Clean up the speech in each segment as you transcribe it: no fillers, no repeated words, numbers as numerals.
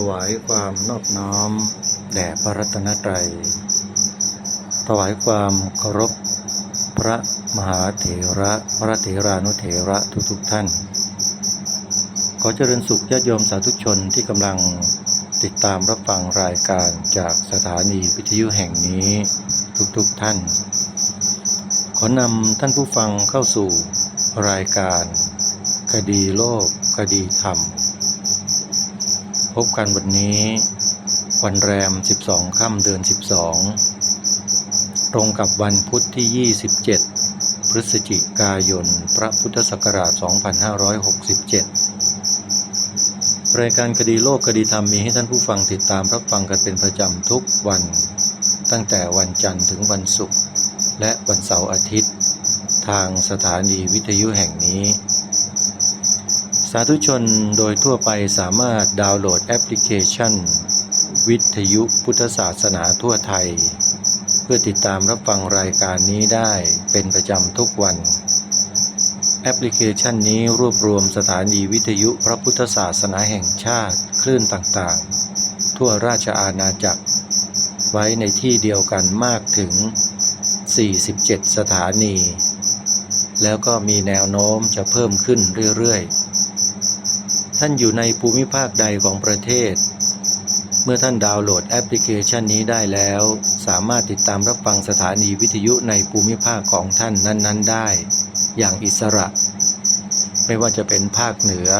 วายความนอบน้อมแด่พระรัตนตรัยถวายความเคารพพระมหาเถระพระเถรานุเถระทุกท่านขอเจริญสุขญาติโยมสาธุชนที่กำลังติดตามรับฟังรายการจากสถานีวิทยุแห่งนี้ทุกท่านขอนำท่านผู้ฟังเข้าสู่รายการคดีโลกคดีธรรมพบกันวันนี้วันแรม12 ค่ำเดือน 12ตรงกับวันพุธที่ 27 พฤศจิกายนพระพุทธศักราช 2567 รายการคดีโลกคดีธรรมมีให้ท่านผู้ฟังติดตามรับฟังกันเป็นประจำทุกวันตั้งแต่วันจันทร์ถึงวันศุกร์และวันเสาร์อาทิตย์ทางสถานีวิทยุแห่งนี้สาธุชนโดยทั่วไปสามารถดาวน์โหลดแอปพลิเคชันวิทยุพุทธศาสนาทั่วไทยเพื่อติดตามรับฟังรายการนี้ได้เป็นประจำทุกวันแอปพลิเคชันนี้รวบรวมสถานีวิทยุพระพุทธศาสนาแห่งชาติคลื่นต่างๆทั่วราชอาณาจักรไว้ในที่เดียวกันมากถึง47สถานีแล้วก็มีแนวโน้มจะเพิ่มขึ้นเรื่อยๆท่านอยู่ในภูมิภาคใดของประเทศเมื่อท่านดาวน์โหลดแอปพลิเคชันนี้ได้แล้วสามารถติดตามรับฟังสถานีวิทยุในภูมิภาคของท่านนั้นๆได้อย่างอิสระไม่ว่าจะเป็นภาคเหนือ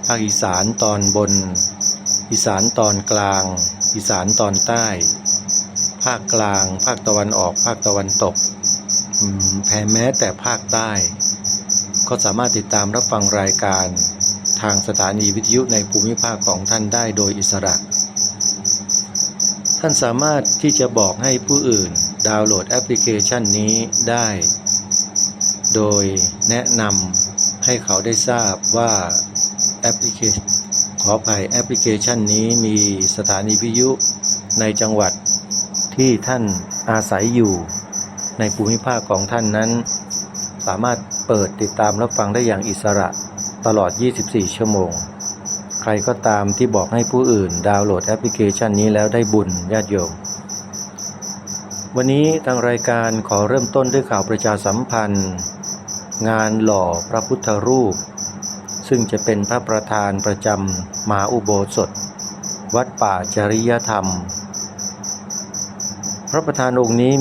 ภาคอีสานตอนบนอีสานตอนกลางอีสานตอนใต้ภาคกลางภาคตะวันออกภาคตะวันตกแม้แต่ภาคใต้ก็สามารถติดตามรับฟังรายการทางสถานีวิทยุในภูมิภาคของท่านได้โดยอิสระท่านสามารถที่จะบอกให้ผู้อื่นดาวน์โหลดแอปพลิเคชันนี้ได้โดยแนะนำให้เขาได้ทราบว่าแอปพลิเคชันนี้มีสถานีวิทยุในจังหวัดที่ท่านอาศัยอยู่ในภูมิภาคของท่านนั้นสามารถเปิดติดตามรับฟังได้อย่างอิสระตลอด24ชั่วโมงใครก็ตามที่บอกให้ผู้อื่นดาวน์โหลดแอปพลิเคชันนี้แล้วได้บุญญาติโยมวันนี้ทางรายการขอเริ่มต้นด้วยข่าวประชาสัมพันธ์งานหล่อพระพุทธรูปซึ่งจะเป็นพระประธานประจำมหาอุโบสถวัดป่าจริยธรรมพระประธานองค์นี้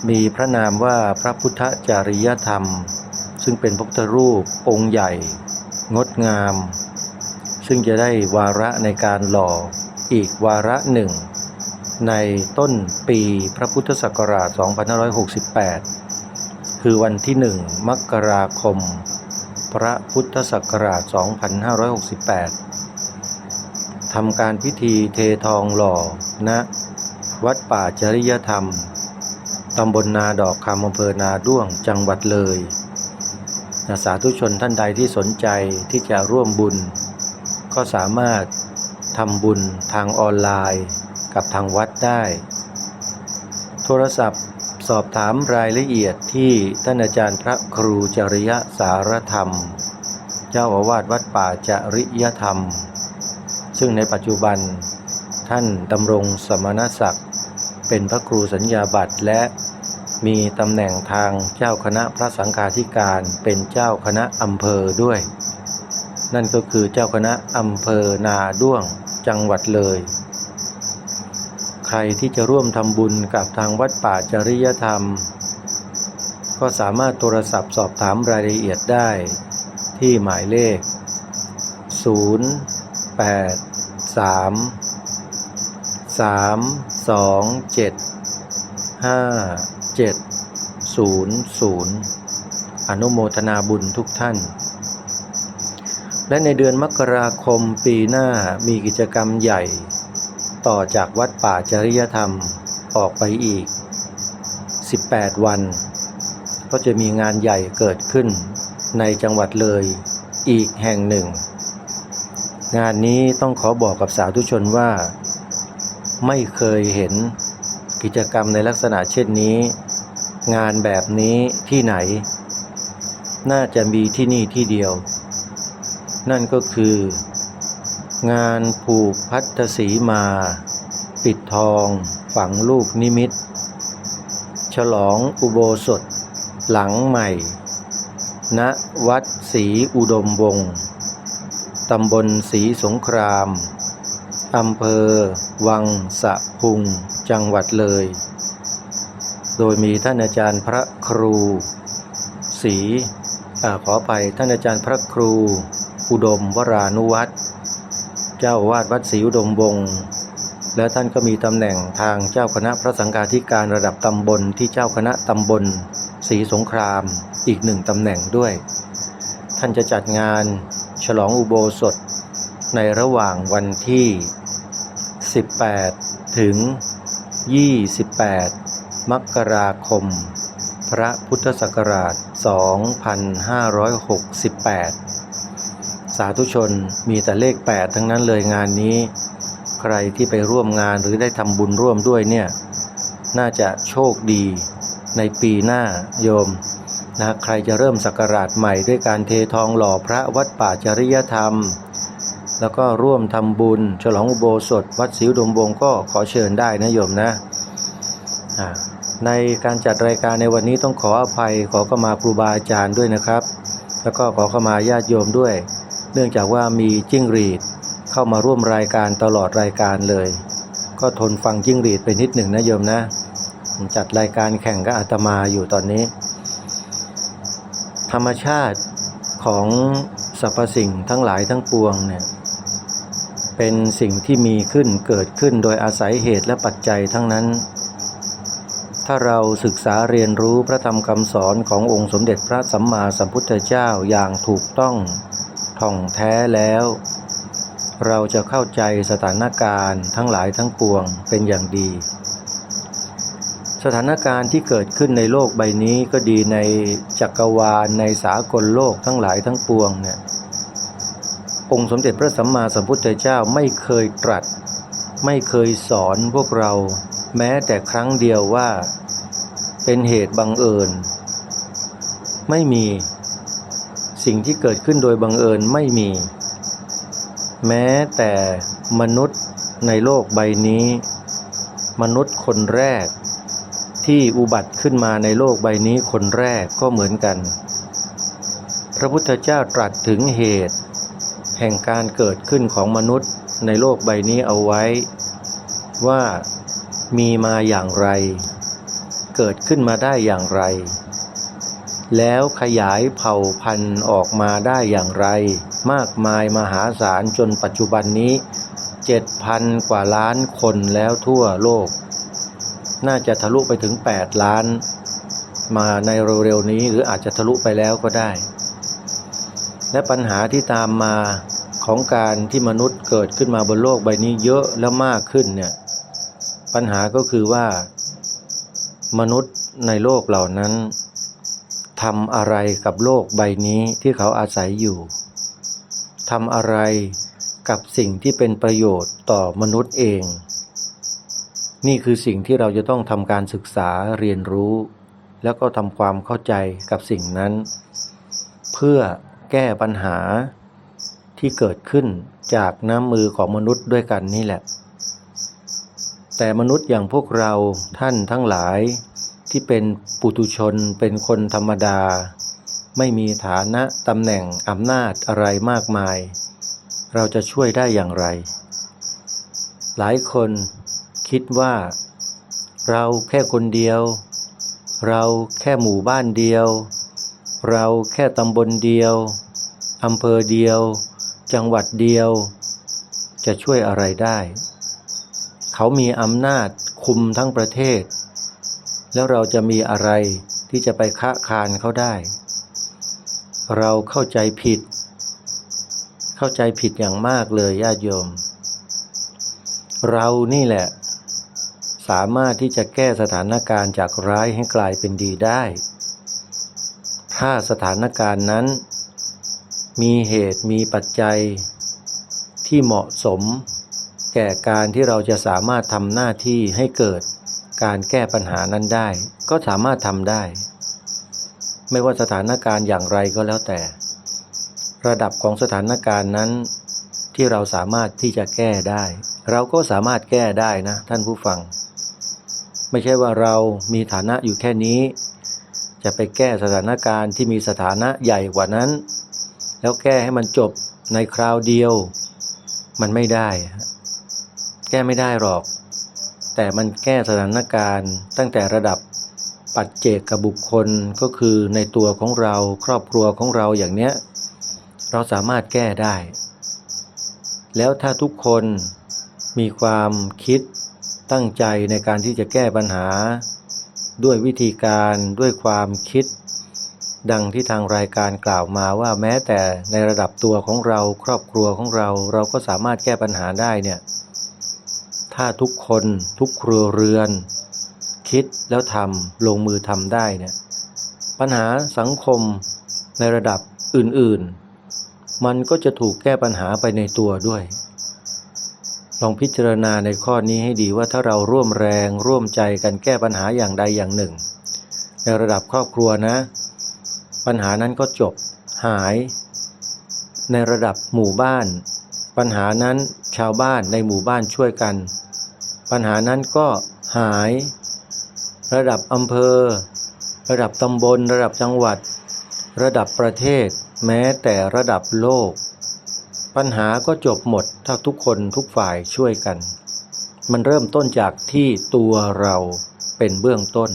มีพระนามว่าพระพุทธจริยธรรมซึ่งเป็นพระพุทธรูปองค์ใหญ่งดงามซึ่งจะได้วาระในการหล่ออีกวาระหนึ่งในต้นปีพระพุทธศักราช 2568 คือวันที่ 1 มกราคม พระพุทธศักราช 2568 ทำการพิธีเททองหล่อณวัดป่าจริยธรรมตำบลนาดอกคำอำเภอนาด้วงจังหวัดเลยสาธุชนท่านใดที่สนใจที่จะร่วมบุญก็สามารถทำบุญทางออนไลน์กับทางวัดได้โทรศัพท์สอบถามรายละเอียดที่ท่านอาจารย์พระครูจริยสารธรรมเจ้าอาวาสวัดป่าจริยธรรมซึ่งในปัจจุบันท่านดำรงสมณศักดิ์เป็นพระครูสัญญาบัตรและมีตำแหน่งทางเจ้าคณะพระสังฆาธิการเป็นเจ้าคณะอำเภอด้วยนั่นก็คือเจ้าคณะอำเภอนาด้วงจังหวัดเลยใครที่จะร่วมทำบุญกับทางวัดป่าจริยธรรมก็สามารถโทรศัพท์สอบถามรายละเอียดได้ที่หมายเลข0833275700อนุโมทนาบุญทุกท่านและในเดือนมกราคมปีหน้ามีกิจกรรมใหญ่ต่อจากวัดป่าจริยธรรมออกไปอีก18วันก็จะมีงานใหญ่เกิดขึ้นในจังหวัดเลยอีกแห่งหนึ่งงานนี้ต้องขอบอกกับสาธุชนว่าไม่เคยเห็นกิจกรรมในลักษณะเช่นนี้งานแบบนี้ที่ไหนน่าจะมีที่นี่ที่เดียวนั่นก็คือ งานผูกพัทธสีมาปิดทองฝังลูกนิมิตฉลองอุโบสถหลังใหม่ณวัดศรีอุดมวงศ์ตำบลศรีสงครามอำเภอวังสะพุงจังหวัดเลยโดยมีท่านอาจารย์พระครูศรีขออภัยท่านอาจารย์พระครูอุดมวรานุวัฒน์เจ้าอาวาสวัดศรีอุดมวงศ์และท่านก็มีตำแหน่งทางเจ้าคณะพระสังฆาธิการระดับตำบลที่เจ้าคณะตำบลศรีสงครามอีก1ตำแหน่งด้วยท่านจะจัดงานฉลองอุโบสถในระหว่างวันที่18ถึง28มกราคมพระพุทธศักราช2568สาธุชนมีแต่เลข8ทั้งนั้นเลยงานนี้ใครที่ไปร่วมงานหรือได้ทำบุญร่วมด้วยเนี่ยน่าจะโชคดีในปีหน้าโยมนะใครจะเริ่มศักราชใหม่ด้วยการเททองหล่อพระวัดป่าจริยธรรมแล้วก็ร่วมทำบุญฉลองอุโบสถวัดศรีอุดมวงศ์ก็ขอเชิญได้นะโยมนะในการจัดรายการในวันนี้ต้องขออภัยขอเข้ามาครูบาอาจารย์ด้วยนะครับแล้วก็ขอเข้ามาญาติโยมด้วยเนื่องจากว่ามีจิ้งหรีดเข้ามาร่วมรายการตลอดรายการเลยก็ทนฟังจิ้งหรีดไปนิดหนึ่งนะโยมนะจัดรายการแข่งกับอาตมาอยู่ตอนนี้ธรรมชาติของสรรพสิ่งทั้งหลายทั้งปวงเนี่ยเป็นสิ่งที่มีขึ้นเกิดขึ้นโดยอาศัยเหตุและปัจจัยทั้งนั้นถ้าเราศึกษาเรียนรู้พระธรรมคำสอนขององค์สมเด็จพระสัมมาสัมพุทธเจ้าอย่างถูกต้องท่องแท้แล้วเราจะเข้าใจสถานการณ์ทั้งหลายทั้งปวงเป็นอย่างดีสถานการณ์ที่เกิดขึ้นในโลกใบนี้ก็ดีในจักรวาลในสากลโลกทั้งหลายทั้งปวงเนี่ยองค์สมเด็จพระสัมมาสัมพุทธเจ้าไม่เคยตรัสไม่เคยสอนพวกเราแม้แต่ครั้งเดียวว่าเป็นเหตุบังเอิญไม่มีสิ่งที่เกิดขึ้นโดยบังเอิญไม่มีแม้แต่มนุษย์ในโลกใบนี้มนุษย์คนแรกที่อุบัติขึ้นมาในโลกใบนี้คนแรกก็เหมือนกันพระพุทธเจ้าตรัสถึงเหตุแห่งการเกิดขึ้นของมนุษย์ในโลกใบนี้เอาไว้ว่ามีมาอย่างไรเกิดขึ้นมาได้อย่างไรแล้วขยายเผ่าพันธุ์ออกมาได้อย่างไรมากมายมหาศาลจนปัจจุบันนี้ 7,000 กว่าล้านคนแล้วทั่วโลกน่าจะทะลุไปถึง8ล้านมาในเร็วๆนี้หรืออาจจะทะลุไปแล้วก็ได้และปัญหาที่ตามมาของการที่มนุษย์เกิดขึ้นมาบนโลกใบนี้เยอะและมากขึ้นเนี่ยปัญหาก็คือว่ามนุษย์ในโลกเหล่านั้นทำอะไรกับโลกใบนี้ที่เขาอาศัยอยู่ทำอะไรกับสิ่งที่เป็นประโยชน์ต่อมนุษย์เองนี่คือสิ่งที่เราจะต้องทำการศึกษาเรียนรู้แล้วก็ทำความเข้าใจกับสิ่งนั้นเพื่อแก้ปัญหาที่เกิดขึ้นจากน้ำมือของมนุษย์ด้วยกันนี่แหละแต่มนุษย์อย่างพวกเราท่านทั้งหลายที่เป็นปุถุชนเป็นคนธรรมดาไม่มีฐานะตำแหน่งอำนาจอะไรมากมายเราจะช่วยได้อย่างไรหลายคนคิดว่าเราแค่คนเดียวเราแค่หมู่บ้านเดียวเราแค่ตำบลเดียวอำเภอเดียวจังหวัดเดียวจะช่วยอะไรได้เขามีอำนาจคุมทั้งประเทศแล้วเราจะมีอะไรที่จะไปค้านเขาได้เราเข้าใจผิดอย่างมากเลยญาติโยมเรานี่แหละสามารถที่จะแก้สถานการณ์จากร้ายให้กลายเป็นดีได้ถ้าสถานการณ์นั้นมีเหตุมีปัจจัยที่เหมาะสมแก่การที่เราจะสามารถทำหน้าที่ให้เกิดการแก้ปัญหานั้นได้ก็สามารถทำได้ไม่ว่าสถานการณ์อย่างไรก็แล้วแต่ระดับของสถานการณ์นั้น ที่เราสามารถที่จะแก้ได้เราก็สามารถแก้ได้นะท่านผู้ฟังไม่ใช่ว่าเรามีฐานะอยู่แค่นี้จะไปแก้สถานการณ์ที่มีสถานะใหญ่กว่านั้นแล้วแก้ให้มันจบในคราวเดียวมันไม่ได้แก้ไม่ได้หรอกแต่มันแก้สถานการณ์ตั้งแต่ระดับปัจเจกบุคคลก็คือในตัวของเราครอบครัวของเราอย่างเนี้ยเราสามารถแก้ได้แล้วถ้าทุกคนมีความคิดตั้งใจในการที่จะแก้ปัญหาด้วยวิธีการด้วยความคิดดังที่ทางรายการกล่าวมาว่าแม้แต่ในระดับตัวของเราครอบครัวของเราเราก็สามารถแก้ปัญหาได้เนี่ยถ้าทุกคนทุกครัวเรือนคิดแล้วทำลงมือทำได้เนี่ยปัญหาสังคมในระดับอื่นๆมันก็จะถูกแก้ปัญหาไปในตัวด้วยลองพิจารณาในข้อนี้ให้ดีว่าถ้าเราร่วมแรงร่วมใจกันแก้ปัญหาอย่างใดอย่างหนึ่งในระดับครอบครัวนะปัญหานั้นก็จบหายในระดับหมู่บ้านปัญหานั้นชาวบ้านในหมู่บ้านช่วยกันปัญหานั้นก็หายระดับอำเภอระดับตำบลระดับจังหวัดระดับประเทศแม้แต่ระดับโลกปัญหาก็จบหมดถ้าทุกคนทุกฝ่ายช่วยกันมันเริ่มต้นจากที่ตัวเราเป็นเบื้องต้น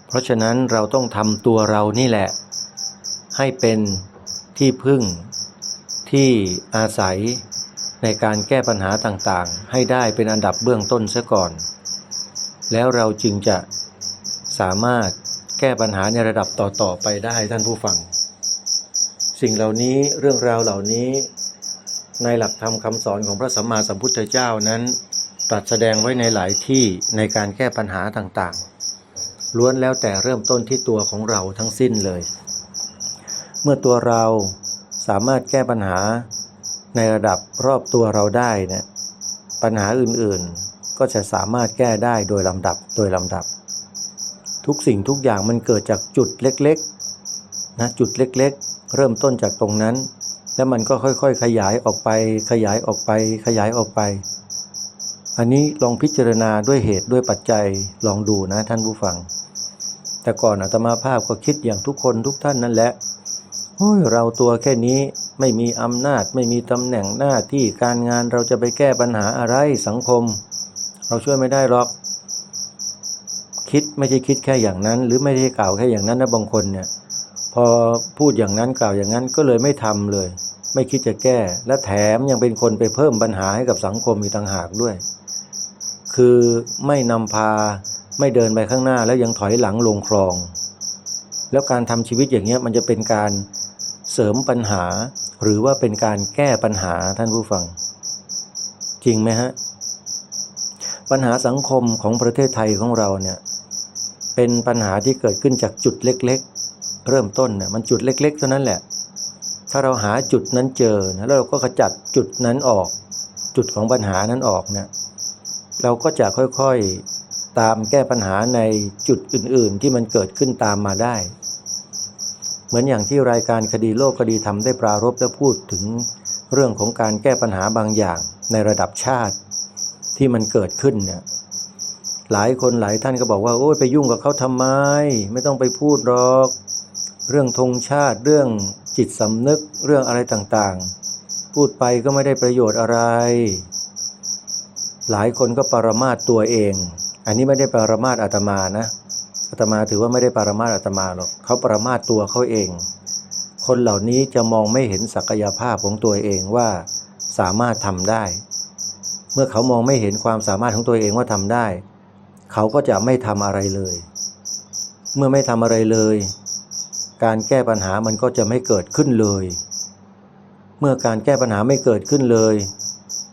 เพราะฉะนั้นเราต้องทำตัวเรานี่แหละให้เป็นที่พึ่งที่อาศัยในการแก้ปัญหาต่างๆให้ได้เป็นอันดับเบื้องต้นซะก่อนแล้วเราจึงจะสามารถแก้ปัญหาในระดับต่อๆไปได้ท่านผู้ฟังสิ่งเหล่านี้เรื่องราวเหล่านี้ในหลักธรรมคำสอนของพระสัมมาสัมพุทธเจ้านั้นตรัสแสดงไว้ในหลายที่ในการแก้ปัญหาต่างๆล้วนแล้วแต่เริ่มต้นที่ตัวของเราทั้งสิ้นเลยเมื่อตัวเราสามารถแก้ปัญหาในระดับรอบตัวเราได้เนี่ยปัญหาอื่นๆก็จะสามารถแก้ได้โดยลำดับทุกสิ่งทุกอย่างมันเกิดจากจุดเล็กๆนะจุดเล็กๆเริ่มต้นจากตรงนั้นแล้วมันก็ค่อยๆขยายออกไปอันนี้ลองพิจารณาด้วยเหตุด้วยปัจจัยลองดูนะท่านผู้ฟังแต่ก่อนอาตมาภาพก็คิดอย่างทุกคนทุกท่านนั่นแหละเราตัวแค่นี้ไม่มีอำนาจไม่มีตำแหน่งหน้าที่การงานเราจะไปแก้ปัญหาอะไรสังคมเราช่วยไม่ได้หรอกคิดไม่ใช่คิดแค่อย่างนั้นหรือไม่ได้กล่าวแค่อย่างนั้นนะบางคนเนี่ยพอพูดอย่างนั้นกล่าวอย่างนั้นก็เลยไม่ทำเลยไม่คิดจะแก้และแถมยังเป็นคนไปเพิ่มปัญหาให้กับสังคมอีกต่างหากด้วยคือไม่นำพาไม่เดินไปข้างหน้าแล้วยังถอยหลังลงคลองแล้วการทำชีวิตอย่างเงี้ยมันจะเป็นการเสริมปัญหาหรือว่าเป็นการแก้ปัญหาท่านผู้ฟังจริงไหมฮะปัญหาสังคมของประเทศไทยของเราเนี่ยเป็นปัญหาที่เกิดขึ้นจากจุดเล็กๆเริ่มต้นเนี่ยมันจุดเล็กๆเท่านั้นแหละถ้าเราหาจุดนั้นเจอนะแล้วเราก็ขจัดจุดนั้นออกจุดของปัญหานั้นออกเนี่ยเราก็จะค่อยๆตามแก้ปัญหาในจุดอื่นๆที่มันเกิดขึ้นตามมาได้เหมือนอย่างที่รายการคดีโลกคดีธรรมได้ปรารภและพูดถึงเรื่องของการแก้ปัญหาบางอย่างในระดับชาติที่มันเกิดขึ้นเนี่ยหลายคนหลายท่านก็บอกว่าโอ้ยไปยุ่งกับเขาทำไมไม่ต้องไปพูดหรอกเรื่องธงชาติเรื่องจิตสำนึกเรื่องอะไรต่างๆพูดไปก็ไม่ได้ประโยชน์อะไรหลายคนก็ปรมาทตัวเองอันนี้ไม่ได้ปรมาทอาตมานะอาตมาถือว่าไม่ได้ปรมาทอาตมาหรอกเขาปรมาทตัวเขาเองคนเหล่านี้จะมองไม่เห็นศักยภาพของตัวเองว่าสามารถทำได้เมื่อเขามองไม่เห็นความสามารถของตัวเองว่าทำได้เขาก็จะไม่ทำอะไรเลยเมื่อไม่ทำอะไรเลยการแก้ปัญหามันก็จะไม่เกิดขึ้นเลยเมื่อการแก้ปัญหาไม่เกิดขึ้นเลย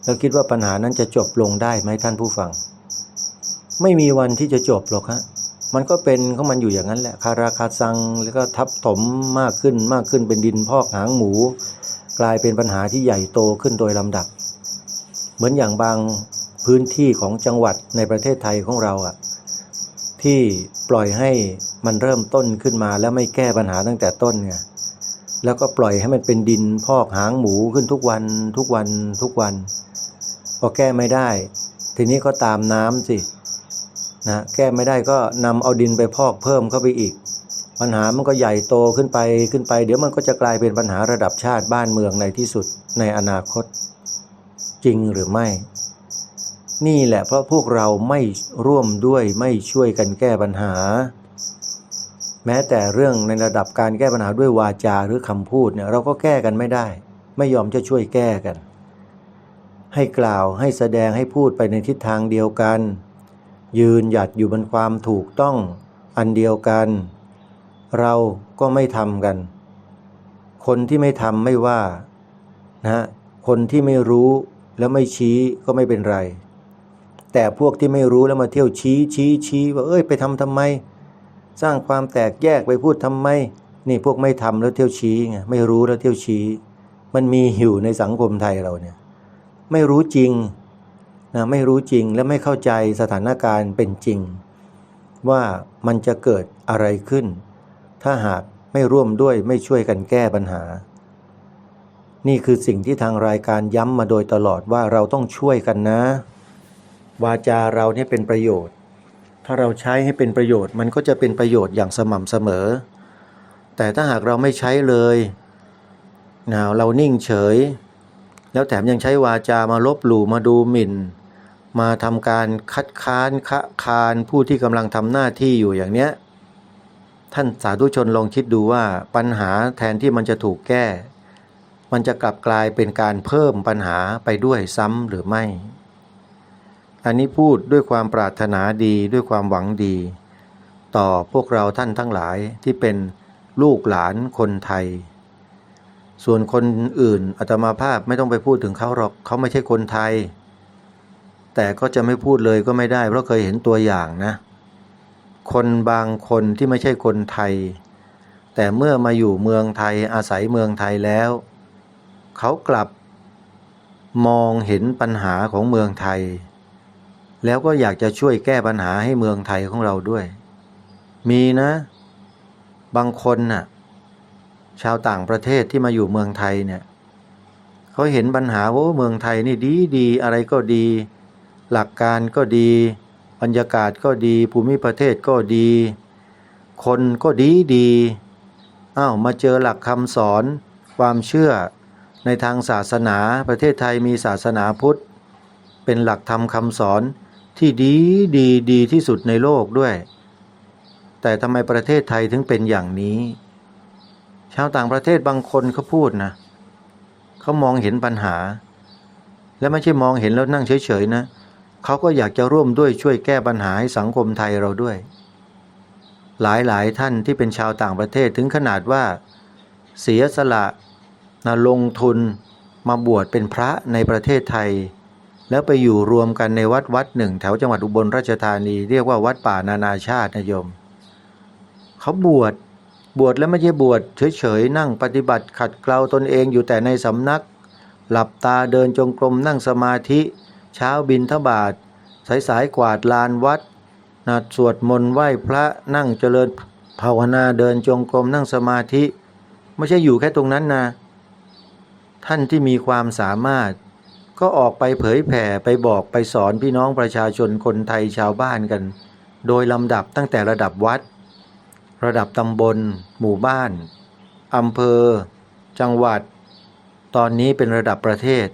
แล้วคิดว่าปัญหานั้นจะจบลงได้ไหมท่านผู้ฟังไม่มีวันที่จะจบหรอกฮะมันก็เป็นของมันอยู่อย่างนั้นแหละคาราคาซังแล้วก็ทับถมมากขึ้นเป็นดินพอกหางหมูกลายเป็นปัญหาที่ใหญ่โตขึ้นโดยลำดับเหมือนอย่างบางพื้นที่ของจังหวัดในประเทศไทยของเราที่ปล่อยให้มันเริ่มต้นขึ้นมาแล้วไม่แก้ปัญหาตั้งแต่ต้นไง แล้วก็ปล่อยให้มันเป็นดินพอกหางหมูขึ้นทุกวันทุกวันทุกวันพอแก้ไม่ได้ทีนี้ก็ตามน้ำสินะแก้ไม่ได้ก็นำเอาดินไปพอกเพิ่มเข้าไปอีกปัญหามันก็ใหญ่โตขึ้นไปเดี๋ยวมันก็จะกลายเป็นปัญหาระดับชาติบ้านเมืองในที่สุดในอนาคตจริงหรือไม่นี่แหละเพราะพวกเราไม่ร่วมด้วยไม่ช่วยกันแก้ปัญหาแม้แต่เรื่องในระดับการแก้ปัญหาด้วยวาจาหรือคำพูดเนี่ยเราก็แก้กันไม่ได้ไม่ยอมจะช่วยแก้กันให้กล่าวให้แสดงให้พูดไปในทิศทางเดียวกันยืนหยัดอยู่บนความถูกต้องอันเดียวกันเราก็ไม่ทำกันคนที่ไม่ทำไม่ว่านะคนที่ไม่รู้แล้วไม่ชี้ก็ไม่เป็นไรแต่พวกที่ไม่รู้แล้วมาเที่ยวชี้ว่าไปทำไมสร้างความแตกแยกไปพูดทำไมนี่พวกไม่ทำแล้วเที่ยวชี้ไงไม่รู้แล้วเที่ยวชี้มันมีอยู่ในสังคมไทยเราเนี่ยไม่รู้จริงนะไม่รู้จริงและไม่เข้าใจสถานการณ์เป็นจริงว่ามันจะเกิดอะไรขึ้นถ้าหากไม่ร่วมด้วยไม่ช่วยกันแก้ปัญหานี่คือสิ่งที่ทางรายการย้ำมาโดยตลอดว่าเราต้องช่วยกันนะวาจาเราเนี่ยเป็นประโยชน์ถ้าเราใช้ให้เป็นประโยชน์มันก็จะเป็นประโยชน์อย่างสม่ำเสมอแต่ถ้าหากเราไม่ใช้เลยเรานิ่งเฉยแล้วแถมยังใช้วาจามาลบหลู่มาดูหมิ่นมาทำการคัดค้านคะคานผู้ที่กำลังทำหน้าที่อยู่อย่างเนี้ยท่านสาธุชนลองคิดดูว่าปัญหาแทนที่มันจะถูกแก้มันจะกลับกลายเป็นการเพิ่มปัญหาไปด้วยซ้ำหรือไม่อันนี้พูดด้วยความปรารถนาดีด้วยความหวังดีต่อพวกเราท่านทั้งหลายที่เป็นลูกหลานคนไทยส่วนคนอื่นอาตมาภาพไม่ต้องไปพูดถึงเขาหรอกเขาไม่ใช่คนไทยแต่ก็จะไม่พูดเลยก็ไม่ได้เพราะเคยเห็นตัวอย่างนะคนบางคนที่ไม่ใช่คนไทยแต่เมื่อมาอยู่เมืองไทยอาศัยเมืองไทยแล้วเขากลับมองเห็นปัญหาของเมืองไทยแล้วก็อยากจะช่วยแก้ปัญหาให้เมืองไทยของเราด้วยมีนะบางคนน่ะชาวต่างประเทศที่มาอยู่เมืองไทยเนี่ยเขาเห็นปัญหาว่าเมืองไทยนี่ดีอะไรก็ดีหลักการก็ดีบรรยากาศก็ดีภูมิประเทศก็ดีคนก็ดีมาเจอหลักคำสอนความเชื่อในทางศาสนาประเทศไทยมีศาสนาพุทธเป็นหลักธรรมคำสอนที่ดีที่สุดในโลกด้วยแต่ทำไมประเทศไทยถึงเป็นอย่างนี้ชาวต่างประเทศบางคนเขาพูดนะเขามองเห็นปัญหาและไม่ใช่มองเห็นแล้วนั่งเฉยๆนะเขาก็อยากจะร่วมด้วยช่วยแก้ปัญหาให้สังคมไทยเราด้วยหลายท่านที่เป็นชาวต่างประเทศถึงขนาดว่าเสียสละลงทุนมาบวชเป็นพระในประเทศไทยแล้วไปอยู่รวมกันในวัดหนึ่งแถวจังหวัดอุบลราชธานีเรียกว่าวัดป่านานาชาตินะโยมเขาบวชแล้วไม่ใช่บวชเฉยๆนั่งปฏิบัติขัดเกลาตนเองอยู่แต่ในสำนักหลับตาเดินจงกรมนั่งสมาธิเช้าบิณฑบาตสายกวาดลานวัดสวดมนต์ไหว้พระนั่งเจริญภาวนาเดินจงกรมนั่งสมาธิไม่ใช่อยู่แค่ตรงนั้นนะท่านที่มีความสามารถก็ออกไปเผยแผ่ไปบอกไปสอนพี่น้องประชาชนคนไทยชาวบ้านกันโดยลำดับตั้งแต่ระดับวัดระดับตำบลหมู่บ้านอำเภอจังหวัดตอนนี้เป็นระดับประเทศ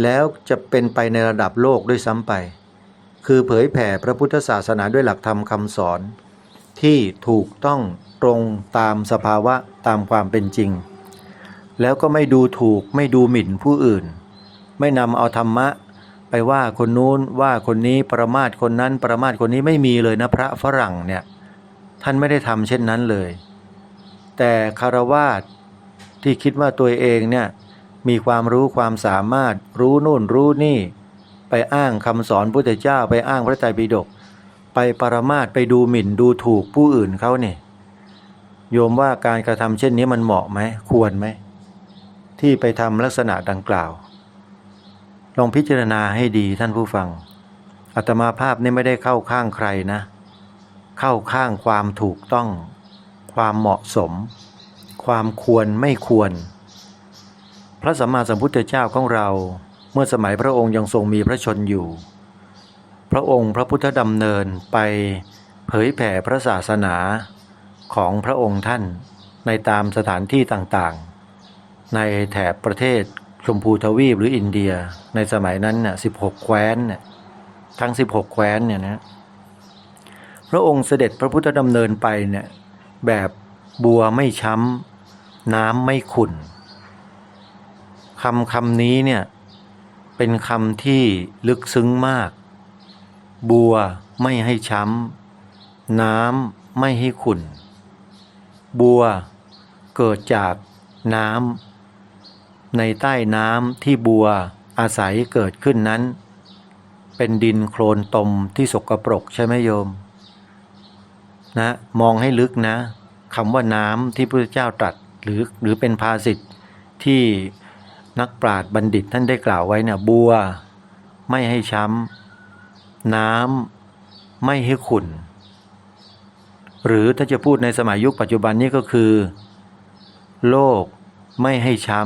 แล้วจะเป็นไปในระดับโลกด้วยซ้ำไปคือเผยแผ่พระพุทธศาสนาด้วยหลักธรรมคำสอนที่ถูกต้องตรงตามสภาวะตามความเป็นจริงแล้วก็ไม่ดูถูกไม่ดูหมิ่นผู้อื่นไม่นำเอาธรรมะไปว่าคนนู้นว่าคนนี้ประมาทคนนั้นประมาทคนนี้ไม่มีเลยนะพระฝรั่งเนี่ยท่านไม่ได้ทำเช่นนั้นเลยแต่คฤหัสถ์ที่คิดว่าตัวเองเนี่ยมีความรู้ความสามารถรู้นู่นรู้นี่ไปอ้างคำสอนพุทธเจ้าไปอ้างพระไตรปิฎกไปปรมาทไปดูหมิ่นดูถูกผู้อื่นเขาเนี่ยโยมว่าการกระทำเช่นนี้มันเหมาะไหมควรไหมที่ไปทำลักษณะดังกล่าวลองพิจารณาให้ดีท่านผู้ฟังอาตมาภาพนี่ไม่ได้เข้าข้างใครนะเข้าข้างความถูกต้องความเหมาะสม ความควรไม่ควรพระสัมมาสัมพุทธเจ้าของเราเมื่อสมัยพระองค์ยังทรงมีพระชนอยู่พระองค์พระพุทธดำเนินไปเผยแผ่พระศาสนาของพระองค์ท่านในตามสถานที่ต่างๆในแถบประเทศชมพูทวีปหรืออินเดียในสมัยนั้นน่ะ16 แคว้นเนี่ยทั้ง16 แคว้นเนี่ยนะพระองค์เสด็จพระพุทธดำเนินไปเนี่ยแบบบัวไม่ช้ำน้ำไม่ขุ่นคำนี้เนี่ยเป็นคำที่ลึกซึ้งมากบัวไม่ให้ช้ำน้ำไม่ให้ขุ่นบัวเกิดจากน้ำในใต้น้ำที่บัวอาศัยเกิดขึ้นนั้นเป็นดินโคลนตมที่สกปรกใช่ไหมโยมนะมองให้ลึกนะคำว่าน้ำที่พระพุทธเจ้าตรัสหรือเป็นภาษิตที่นักปราชญ์บัณฑิตท่านได้กล่าวไว้เนี่ยบัวไม่ให้ช้ำน้ำไม่ให้ขุ่นหรือถ้าจะพูดในสมัยยุคปัจจุบันนี้ก็คือโลกไม่ให้ช้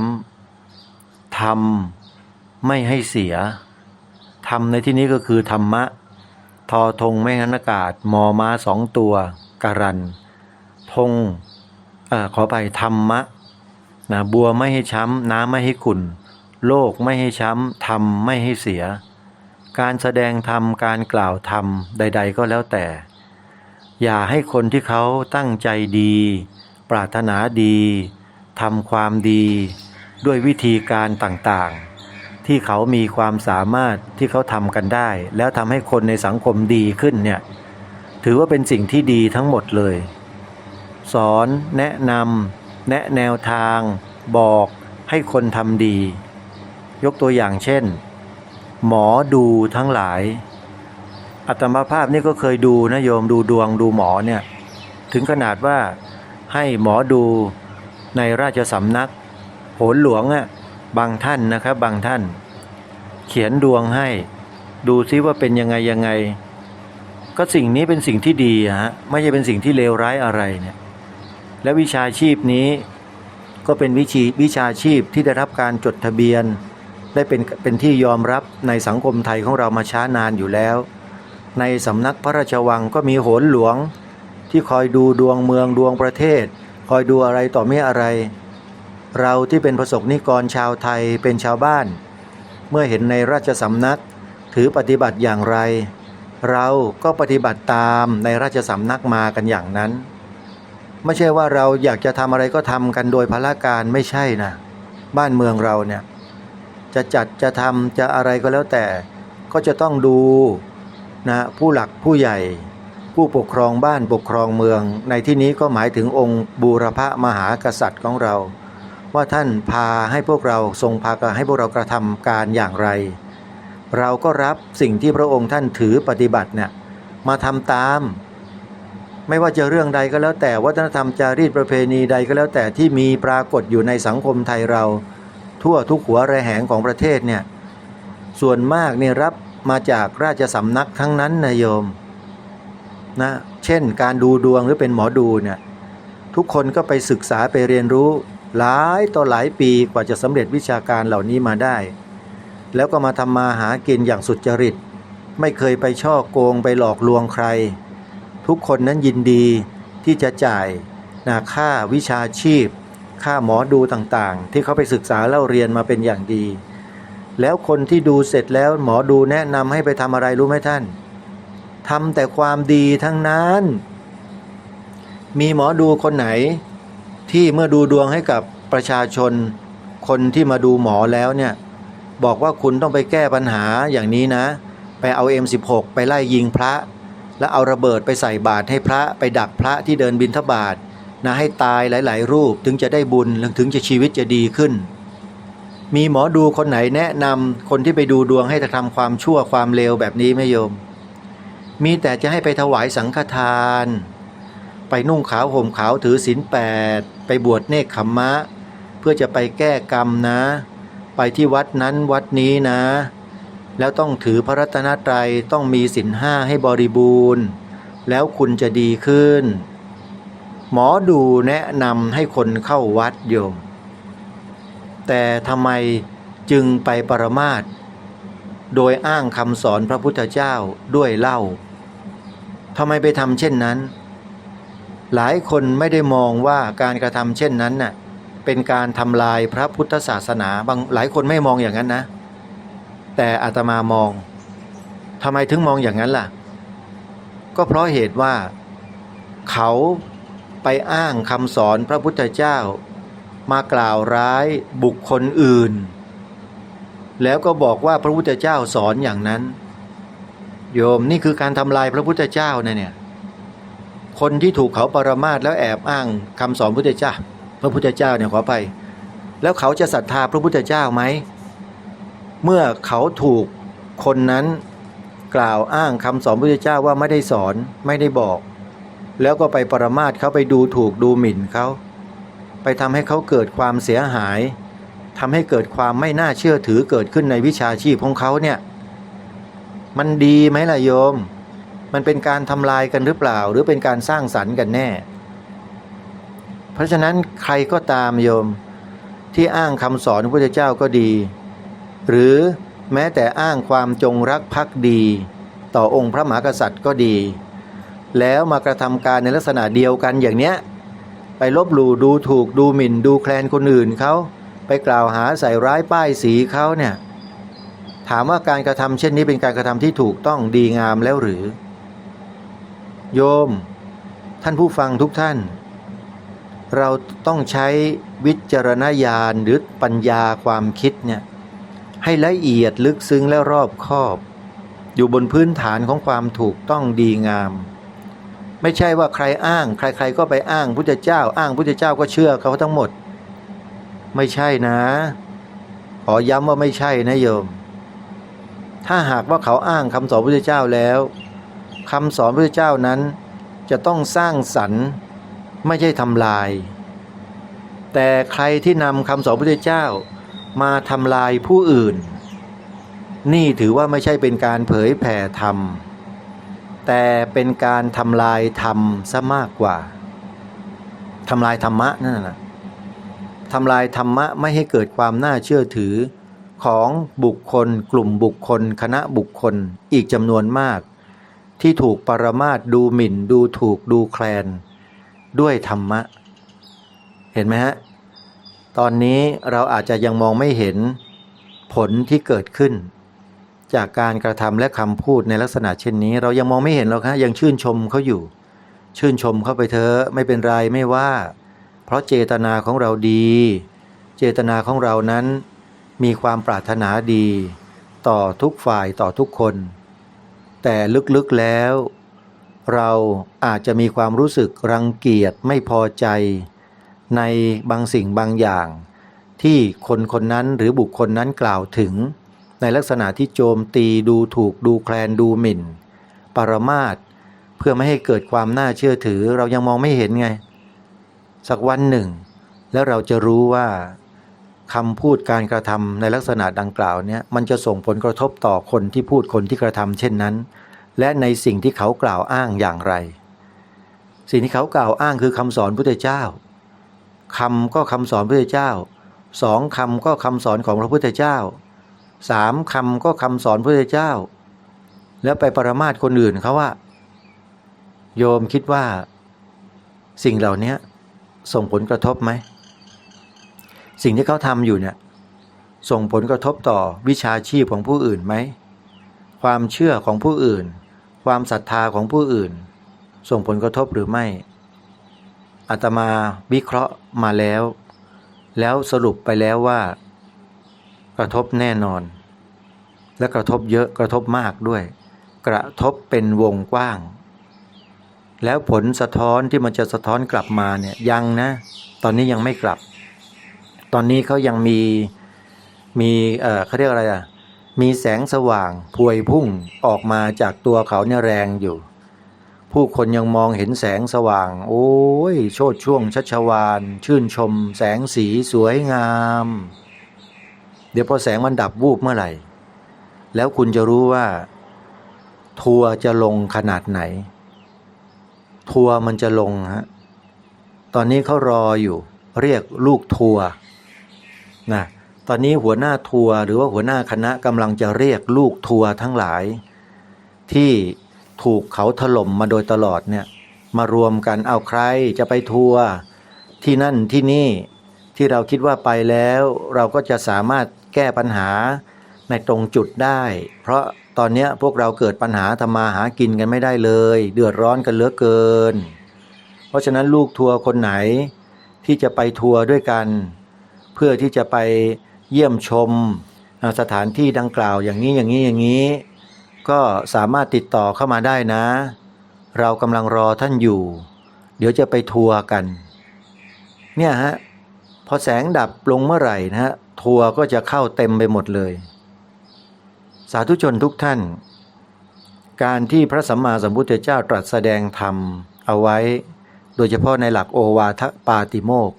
ำธรรมไม่ให้เสียธรรมในที่นี้ก็คือธรรมะทอธงแม่หันอากาศมอม้า2 ตัวการันธงขอไปธรรมะนะบัวไม่ให้ช้ำน้ำไม่ให้ขุ่นโลกไม่ให้ช้ำธรรมไม่ให้เสียการแสดงธรรมการกล่าวธรรมใดๆก็แล้วแต่อย่าให้คนที่เขาตั้งใจดีปรารถนาดีทำความดีด้วยวิธีการต่างๆที่เขามีความสามารถที่เขาทำกันได้แล้วทำให้คนในสังคมดีขึ้นเนี่ยถือว่าเป็นสิ่งที่ดีทั้งหมดเลยสอนแนะนำแนะแนวทางบอกให้คนทำดียกตัวอย่างเช่นหมอดูทั้งหลายอาตมาภาพนี่ก็เคยดูนะโยมดูดวงดูหมอเนี่ยถึงขนาดว่าให้หมอดูในราชสำนักโหนหลวงบางท่านนะครับบางท่านเขียนดวงให้ดูซิว่าเป็นยังไงก็สิ่งนี้เป็นสิ่งที่ดีไม่ใช่เป็นสิ่งที่เลวร้ายอะไรเนี่ยและวิชาชีพนี้ก็เป็นวิชาชีพที่ได้รับการจดทะเบียนได้เป็นที่ยอมรับในสังคมไทยของเรามาช้านานอยู่แล้วในสำนักพระราชวังก็มีโหนหลวงที่คอยดูดวงเมืองดวงประเทศคอยดูอะไรต่อไม่อะไรเราที่เป็นประสบนิกรชาวไทยเป็นชาวบ้านเมื่อเห็นในราชสำนักถือปฏิบัติอย่างไรเราก็ปฏิบัติตามในราชสำนักมากันอย่างนั้นไม่ใช่ว่าเราอยากจะทำอะไรก็ทำกันโดยพละการไม่ใช่นะบ้านเมืองเราเนี่ยจะจัดจะทำจะอะไรก็แล้วแต่ก็จะต้องดูนะผู้หลักผู้ใหญ่ผู้ปกครองบ้านปกครองเมืองในที่นี้ก็หมายถึงองค์บูรพมหากษัตริย์ของเราว่าท่านพาให้พวกเราทรงพาให้พวกเรากระทำการอย่างไรเราก็รับสิ่งที่พระองค์ท่านถือปฏิบัติเนี่ยมาทำตามไม่ว่าจะเรื่องใดก็แล้วแต่วัฒนธรรมจารีตประเพณีใดก็แล้วแต่ที่มีปรากฏอยู่ในสังคมไทยเราทั่วทุกหัวระแหงของประเทศเนี่ยส่วนมากนี่รับมาจากราชสำนักทั้งนั้นนะโยมนะเช่นการดูดวงหรือเป็นหมอดูเนี่ยทุกคนก็ไปศึกษาไปเรียนรู้หลายต่อหลายปีกว่าจะสำเร็จวิชาการเหล่านี้มาได้แล้วก็มาทำมาหากินอย่างสุจริตไม่เคยไปช่อโกงไปหลอกลวงใครทุกคนนั้นยินดีที่จะจ่ายค่าวิชาชีพค่าหมอดูต่างๆที่เขาไปศึกษาเล่าเรียนมาเป็นอย่างดีแล้วคนที่ดูเสร็จแล้วหมอดูแนะนำให้ไปทำอะไรรู้ไหมท่านทำแต่ความดีทั้งนั้นมีหมอดูคนไหนที่เมื่อดูดวงให้กับประชาชนคนที่มาดูหมอแล้วเนี่ยบอกว่าคุณต้องไปแก้ปัญหาอย่างนี้นะไปเอา M16 ไปไล่ยิงพระแล้วเอาระเบิดไปใส่บาตรให้พระไปดักพระที่เดินบิณฑบาตนะให้ตายหลายๆรูปถึงจะได้บุญถึงจะชีวิตจะดีขึ้นมีหมอดูคนไหนแนะนำคนที่ไปดูดวงให้ทำความชั่วความเลวแบบนี้ไหมโยมมีแต่จะให้ไปถวายสังฆทานไปนุ่งขาวห่มขาวถือศีล8ไปบวชเนกขัมมะเพื่อจะไปแก้กรรมนะไปที่วัดนั้นวัดนี้นะแล้วต้องถือพระรัตนตรัยต้องมีศีล5ให้บริบูรณ์แล้วคุณจะดีขึ้น หมอดูแนะนำให้คนเข้าวัดโยมแต่ทำไมจึงไปปรมาสโดยอ้างคำสอนพระพุทธเจ้าด้วยเล่าทำไมไปทำเช่นนั้นหลายคนไม่ได้มองว่าการกระทำเช่นนั้นน่ะเป็นการทำลายพระพุทธศาสนาหลายคนไม่มองอย่างนั้นนะแต่อาตมามองทำไมถึงมองอย่างนั้นล่ะก็เพราะเหตุว่าเขาไปอ้างคำสอนพระพุทธเจ้ามากล่าวร้ายบุคคลอื่นแล้วก็บอกว่าพระพุทธเจ้าสอนอย่างนั้นโยมนี่คือการทำลายพระพุทธเจ้าเนี่ยคนที่ถูกเขาปรมาสแล้วแอบอ้างคำสอนพระพุทธเจ้าเนี่ยขอไปแล้วเขาจะศรัทธาพระพุทธเจ้าไหมเมื่อเขาถูกคนนั้นกล่าวอ้างคำสอนพระพุทธเจ้าว่าไม่ได้สอนไม่ได้บอกแล้วก็ไปปรมาสเขาไปดูถูกดูหมิ่นเขาไปทำให้เขาเกิดความเสียหายทำให้เกิดความไม่น่าเชื่อถือเกิดขึ้นในวิชาชีพของเขาเนี่ยมันดีไหมล่ะโยมมันเป็นการทำลายกันหรือเปล่าหรือเป็นการสร้างสรรค์กันแน่เพราะฉะนั้นใครก็ตามโยมที่อ้างคำสอนพระพุทธเจ้าก็ดีหรือแม้แต่อ้างความจงรักภักดีต่อองค์พระมหากษัตริย์ก็ดีแล้วมากระทำการในลักษณะเดียวกันอย่างเนี้ยไปลบหลู่ดูถูกดูหมิ่นดูแคลนคนอื่นเขาไปกล่าวหาใส่ร้ายป้ายสีเขาเนี่ยถามว่าการกระทำเช่นนี้เป็นการกระทำที่ถูกต้องดีงามแล้วหรือโยมท่านผู้ฟังทุกท่านเราต้องใช้วิจารณญาณหรือปัญญาความคิดเนี่ยให้ละเอียดลึกซึ้งและรอบคอบอยู่บนพื้นฐานของความถูกต้องดีงามไม่ใช่ว่าใครอ้างใครๆก็ไปอ้างพุทธเจ้าอ้างพุทธเจ้าก็เชื่อเขาทั้งหมดไม่ใช่นะขอย้ำว่าไม่ใช่นะโยมถ้าหากว่าเขาอ้างคำสอนพุทธเจ้าแล้วคำสอนพุทธเจ้านั้นจะต้องสร้างสรรค์ไม่ใช่ทำลายแต่ใครที่นำคำสอนพุทธเจ้ามาทำลายผู้อื่นนี่ถือว่าไม่ใช่เป็นการเผยแผ่ธรรมแต่เป็นการทำลายธรรมซะมากกว่าทำลายธรรมะนั่นแหละทำลายธรรมะไม่ให้เกิดความน่าเชื่อถือของบุคคลกลุ่มบุคคลคณะบุคคลอีกจำนวนมากที่ถูกปรมาสดูหมิ่นดูถูกดูแคลนด้วยธรรมะเห็นไหมฮะตอนนี้เราอาจจะยังมองไม่เห็นผลที่เกิดขึ้นจากการกระทำและคำพูดในลักษณะเช่นนี้เรายังมองไม่เห็นหรอกฮะยังชื่นชมเขาอยู่ชื่นชมเข้าไปเถอะไม่เป็นไรไม่ว่าเพราะเจตนาของเราดีเจตนาของเรานั้นมีความปรารถนาดีต่อทุกฝ่ายต่อทุกคนแต่ลึกๆแล้วเราอาจจะมีความรู้สึกรังเกียจไม่พอใจในบางสิ่งบางอย่างที่คนคนนั้นหรือบุคคลนั้นกล่าวถึงในลักษณะที่โจมตีดูถูกดูแคลนดูหมิ่นปรมาสเพื่อไม่ให้เกิดความน่าเชื่อถือเรายังมองไม่เห็นไงสักวันหนึ่งแล้วเราจะรู้ว่าคำพูดการกระทำในลักษณะดังกล่าวเนี่ยมันจะส่งผลกระทบต่อคนที่พูดคนที่กระทำเช่นนั้นและในสิ่งที่เขากล่าวอ้างอย่างไรสิ่งที่เขากล่าวอ้างคือคำสอนพุทธเจ้าคำก็คำสอนพุทธเจ้าสองคำก็คำสอนของพระพุทธเจ้าสามคำก็คำสอนพุทธเจ้าแล้วไปปรมาสคนอื่นเขาว่าโยมคิดว่าสิ่งเหล่านี้ส่งผลกระทบไหมสิ่งที่เขาทำอยู่เนี่ยส่งผลกระทบต่อวิชาชีพของผู้อื่นไหมความเชื่อของผู้อื่นความศรัทธาของผู้อื่นส่งผลกระทบหรือไม่อาตมาวิเคราะห์มาแล้วสรุปไปแล้วว่ากระทบแน่นอนและกระทบเยอะกระทบมากด้วยกระทบเป็นวงกว้างแล้วผลสะท้อนที่มันจะสะท้อนกลับมาเนี่ยยังนะตอนนี้ยังไม่กลับตอนนี้เขายังมีเขาเรียกอะไรมีแสงสว่างพวยพุ่งออกมาจากตัวเขาเนี่ยแรงอยู่ผู้คนยังมองเห็นแสงสว่างโอ้ยโชติช่วงชัชวาลชื่นชมแสงสีสวยงามเดี๋ยวพอแสงมันดับวูบเมื่อไหร่แล้วคุณจะรู้ว่าทัวร์จะลงขนาดไหนทัวร์มันจะลงฮะ ตอนนี้เขารออยู่เรียกลูกทัวร์นะตอนนี้หัวหน้าทัวร์หรือว่าหัวหน้าคณะกำลังจะเรียกลูกทัวร์ทั้งหลายที่ถูกเขาถล่มมาโดยตลอดเนี่ยมารวมกันเอาใครจะไปทัวร์ที่นั่นที่นี่ที่เราคิดว่าไปแล้วเราก็จะสามารถแก้ปัญหาในตรงจุดได้เพราะตอนนี้พวกเราเกิดปัญหาทำมาหากินกันไม่ได้เลยเดือดร้อนกันเหลือเกินเพราะฉะนั้นลูกทัวร์คนไหนที่จะไปทัวร์ด้วยกันเพื่อที่จะไปเยี่ยมชมสถานที่ดังกล่าวอย่างนี้ก็สามารถติดต่อเข้ามาได้นะเรากำลังรอท่านอยู่เดี๋ยวจะไปทัวร์กันเนี่ยฮะพอแสงดับลงเมื่อไหร่นะฮะทัวร์ก็จะเข้าเต็มไปหมดเลยสาธุชนทุกท่านการที่พระสัมมาสัมพุทธเจ้าตรัสแสดงธรรมเอาไว้โดยเฉพาะในหลักโอวาทปาติโมกข์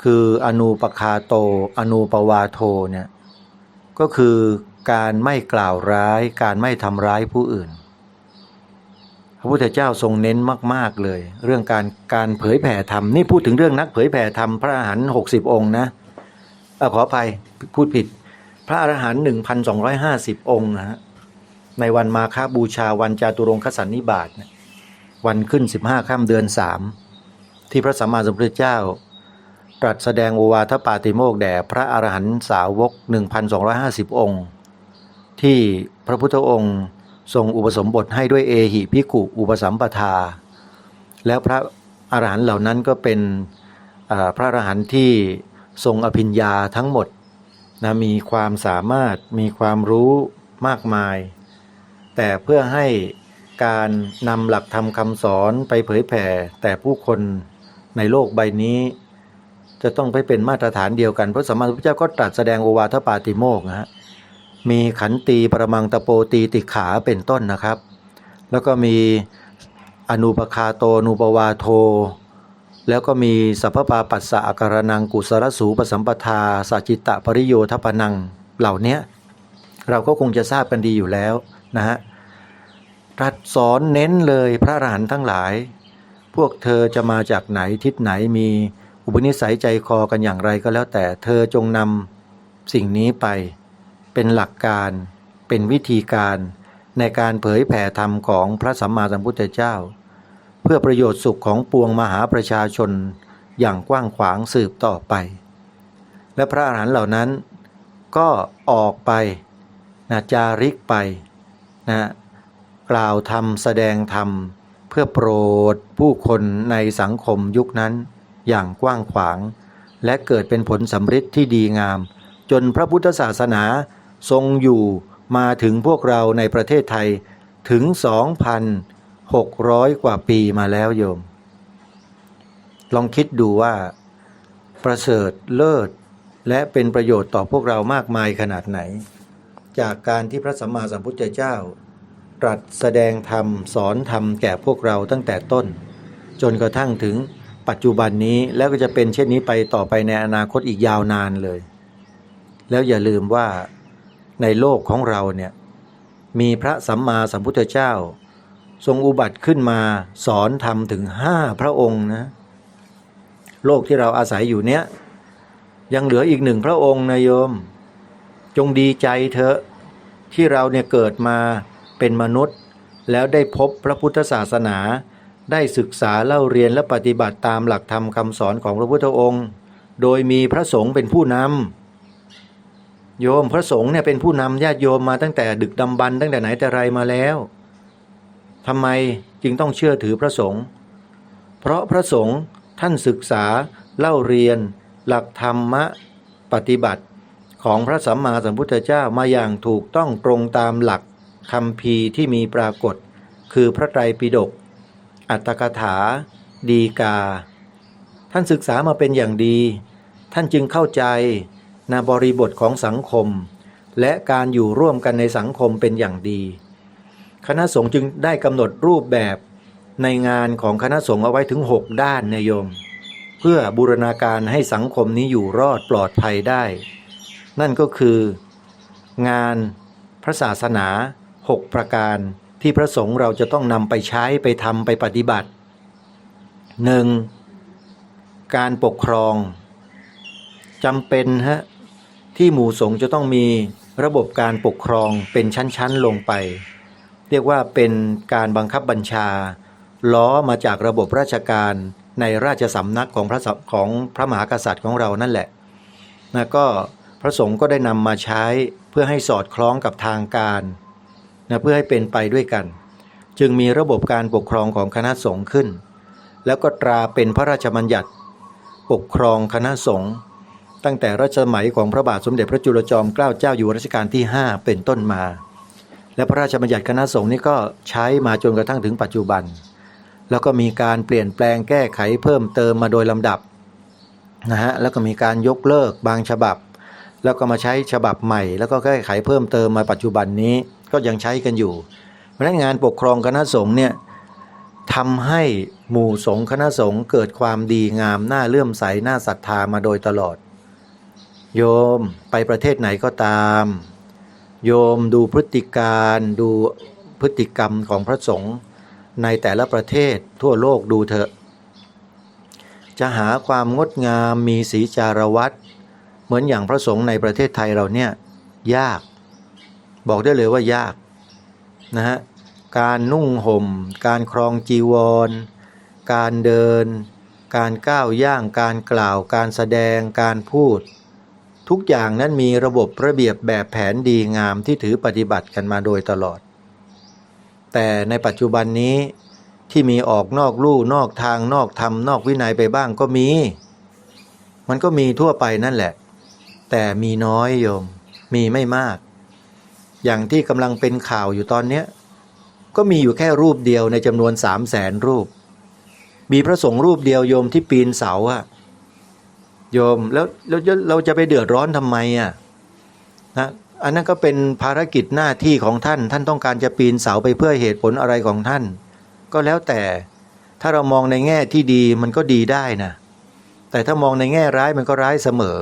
คืออนูปคาโตอนูปวาโทเนี่ยก็คือการไม่กล่าวร้ายการไม่ทำร้ายผู้อื่นพระพุทธเจ้าทรงเน้นมากๆเลยเรื่องการเผยแผ่ธรรมนี่พูดถึงเรื่องนักเผยแผ่ธรรมพระอรหันต์60 องค์นะขออภัยพูดผิดพระอรหันต์ 1,250 องค์นะฮะในวันมาฆบูชาวันจาตุรงคสันนิบาตวันขึ้น15 ค่ำเดือน 3ที่พระสัมมาสัมพุทธเจ้าตรัสแสดงโอวาทปาติโมกข์แด่พระอรหันต์สาวก 1,250 องค์ที่พระพุทธองค์ทรงอุปสมบทให้ด้วยเอหิภิกขุอุปสัมปทาแล้วพระอรหันต์เหล่านั้นก็เป็นพระอรหันต์ที่ทรงอภิญญาทั้งหมดนะมีความสามารถมีความรู้มากมายแต่เพื่อให้การนำหลักธรรมคำสอนไปเผยแผ่แต่ผู้คนในโลกใบนี้จะต้องไปเป็นมาตรฐานเดียวกันพระสัมมาสัมพุทธเจ้าก็ตรัสแสดงโอวาทปาติโมกข์นะฮะมีขันตีปรมังตโปตีติขาเป็นต้นนะครับแล้วก็มีอนูปคาโตอนูปวาโทแล้วก็มีสัพพปาปัสสะอาการนังกุศลสูปสัมปทาสัจจิตะปริโยทัปปนังเหล่านี้เราก็คงจะทราบกันดีอยู่แล้วนะฮะตรัสสอนเน้นเลยพระอรหันต์ทั้งหลายพวกเธอจะมาจากไหนทิศไหนมีอุปนิสัยใจคอกันอย่างไรก็แล้วแต่เธอจงนำสิ่งนี้ไปเป็นหลักการเป็นวิธีการในการเผยแผ่ธรรมของพระสัมมาสัมพุทธเจ้าเพื่อประโยชน์สุขของปวงมหาประชาชนอย่างกว้างขวางสืบต่อไปและพระอรหันต์เหล่านั้นก็ออกไปนะจาริกไปนะกล่าวธรรมแสดงธรรมเพื่อโปรดผู้คนในสังคมยุคนั้นอย่างกว้างขวางและเกิดเป็นผลสำฤทธิ์ที่ดีงามจนพระพุทธศาสนาทรงอยู่มาถึงพวกเราในประเทศไทยถึง 2,600 กว่าปีมาแล้วโยมลองคิดดูว่าประเสริฐเลิศและเป็นประโยชน์ต่อพวกเรามากมายขนาดไหนจากการที่พระสัมมาสัมพุทธเจ้าตรัสแสดงธรรมสอนธรรมแก่พวกเราตั้งแต่ต้นจนกระทั่งถึงปัจจุบันนี้แล้วก็จะเป็นเช่นนี้ไปต่อไปในอนาคตอีกยาวนานเลยแล้วอย่าลืมว่าในโลกของเราเนี่ยมีพระสัมมาสัมพุทธเจ้าทรงอุบัติขึ้นมาสอนธรรมถึง5 พระองค์นะโลกที่เราอาศัยอยู่เนี้ยยังเหลืออีก1 พระองค์นะโยมจงดีใจเถอะที่เราเนี่ยเกิดมาเป็นมนุษย์แล้วได้พบพระพุทธศาสนาได้ศึกษาเล่าเรียนและปฏิบัติตามหลักธรรมคำสอนของพระพุทธองค์โดยมีพระสงฆ์เป็นผู้นำโยมพระสงฆ์เนี่ยเป็นผู้นำญาติโยมมาตั้งแต่ดึกดำบรรพ์ตั้งแต่ไหนแต่ไรมาแล้วทำไมจึงต้องเชื่อถือพระสงฆ์เพราะพระสงฆ์ท่านศึกษาเล่าเรียนหลักธรรมะปฏิบัติของพระสัมมาสัมพุทธเจ้ามาอย่างถูกต้องตรงตามหลักคัมภีร์ที่มีปรากฏคือพระไตรปิฎกอัตถกถาดีกาท่านศึกษามาเป็นอย่างดีท่านจึงเข้าใจในบริบทของสังคมและการอยู่ร่วมกันในสังคมเป็นอย่างดีคณะสงฆ์จึงได้กำหนดรูปแบบในงานของคณะสงฆ์เอาไว้ถึง6 ด้านนะโยมเพื่อบูรณาการให้สังคมนี้อยู่รอดปลอดภัยได้นั่นก็คืองานพระศาสนา6 ประการที่พระสงฆ์เราจะต้องนำไปใช้ไปทำไปปฏิบัติ 1. การปกครองจำเป็นที่หมู่สงฆ์จะต้องมีระบบการปกครองเป็นชั้นๆลงไปเรียกว่าเป็นการบังคับบัญชาล้อมาจากระบบราชการในราชสำนักของพระมหากษัตริย์ของเรานั่นแหละนะก็พระสงฆ์ก็ได้นำมาใช้เพื่อให้สอดคล้องกับทางการนะเพื่อให้เป็นไปด้วยกันจึงมีระบบการปกครองของคณะสงฆ์ขึ้นแล้วก็ตราเป็นพระราชบัญญัติปกครองคณะสงฆ์ตั้งแต่รัชสมัยของพระบาทสมเด็จพระจุลจอมเกล้าเจ้าอยู่หัวรัชกาลที่5เป็นต้นมาและพระราชบัญญัติคณะสงฆ์นี้ก็ใช้มาจนกระทั่งถึงปัจจุบันแล้วก็มีการเปลี่ยนแปลงแก้ไขเพิ่มเติมมาโดยลำดับนะฮะแล้วก็มีการยกเลิกบางฉบับแล้วก็มาใช้ฉบับใหม่แล้วก็แก้ไขเพิ่มเติมมาปัจจุบันนี้ก็ยังใช้กันอยู่เพราะฉะนั้นงานปกครองคณะสงฆ์เนี่ยทำให้หมู่สงฆ์คณะสงฆ์เกิดความดีงามน่าเลื่อมใสน่าศรัทธามาโดยตลอดโยมไปประเทศไหนก็ตามโยมดูพฤติการดูพฤติกรรมของพระสงฆ์ในแต่ละประเทศทั่วโลกดูเถอะจะหาความงดงามมีศีลจารวัตรเหมือนอย่างพระสงฆ์ในประเทศไทยเราเนี่ยยากบอกได้เลยว่ายากนะฮะการนุ่งห่มการครองจีวรการเดินการก้าวย่างการกล่าวการแสดงการพูดทุกอย่างนั้นมีระบบระเบียบแบบแผนดีงามที่ถือปฏิบัติกันมาโดยตลอดแต่ในปัจจุบันนี้ที่มีออกนอกลู่นอกทางนอกธรรมนอกวินัยไปบ้างก็มีมันก็มีทั่วไปนั่นแหละแต่มีน้อยโยมมีไม่มากอย่างที่กำลังเป็นข่าวอยู่ตอนนี้ก็มีอยู่แค่รูปเดียวในจำนวน300,000 รูปมีพระสงฆ์รูปเดียวโยมที่ปีนเสาโยมแล้วเราจะไปเดือดร้อนทำไมนะอันนั้นก็เป็นภารกิจหน้าที่ของท่านต้องการจะปีนเสาไปเพื่อเหตุผลอะไรของท่านก็แล้วแต่ถ้าเรามองในแง่ที่ดีมันก็ดีได้นะแต่ถ้ามองในแง่ร้ายมันก็ร้ายเสมอ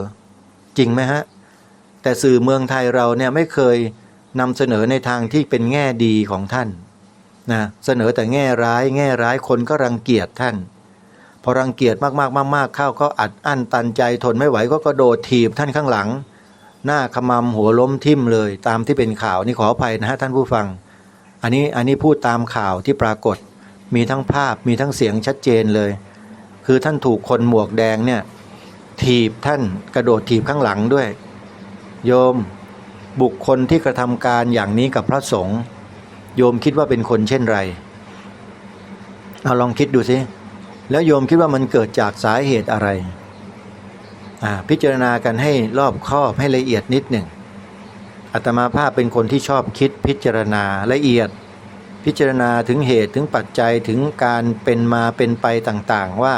จริงไหมฮะแต่สื่อเมืองไทยเราเนี่ยไม่เคยนำเสนอในทางที่เป็นแง่ดีของท่านนะเสนอแต่แง่ร้ายคนก็รังเกียจท่านพอรังเกียจมากเข้าก็อัดอั้นตันใจทนไม่ไหวก็กระโดดถีบท่านข้างหลังหน้าขมำหัวล้มทิ่มเลยตามที่เป็นข่าวนี่ขออภัยนะฮะท่านผู้ฟังอันนี้พูดตามข่าวที่ปรากฏมีทั้งภาพมีทั้งเสียงชัดเจนเลยคือท่านถูกคนหมวกแดงเนี่ยถีบท่านกระโดดถีบข้างหลังด้วยโยมบุคคลที่กระทำการอย่างนี้กับพระสงฆ์โยมคิดว่าเป็นคนเช่นไรเอาลองคิดดูสิแล้วโยมคิดว่ามันเกิดจากสาเหตุอะไรพิจารณากันให้รอบคอบให้ละเอียดนิดหนึ่งอาตมาภาพเป็นคนที่ชอบคิดพิจารณาละเอียดพิจารณาถึงเหตุถึงปัจจัยถึงการเป็นมาเป็นไปต่างๆว่า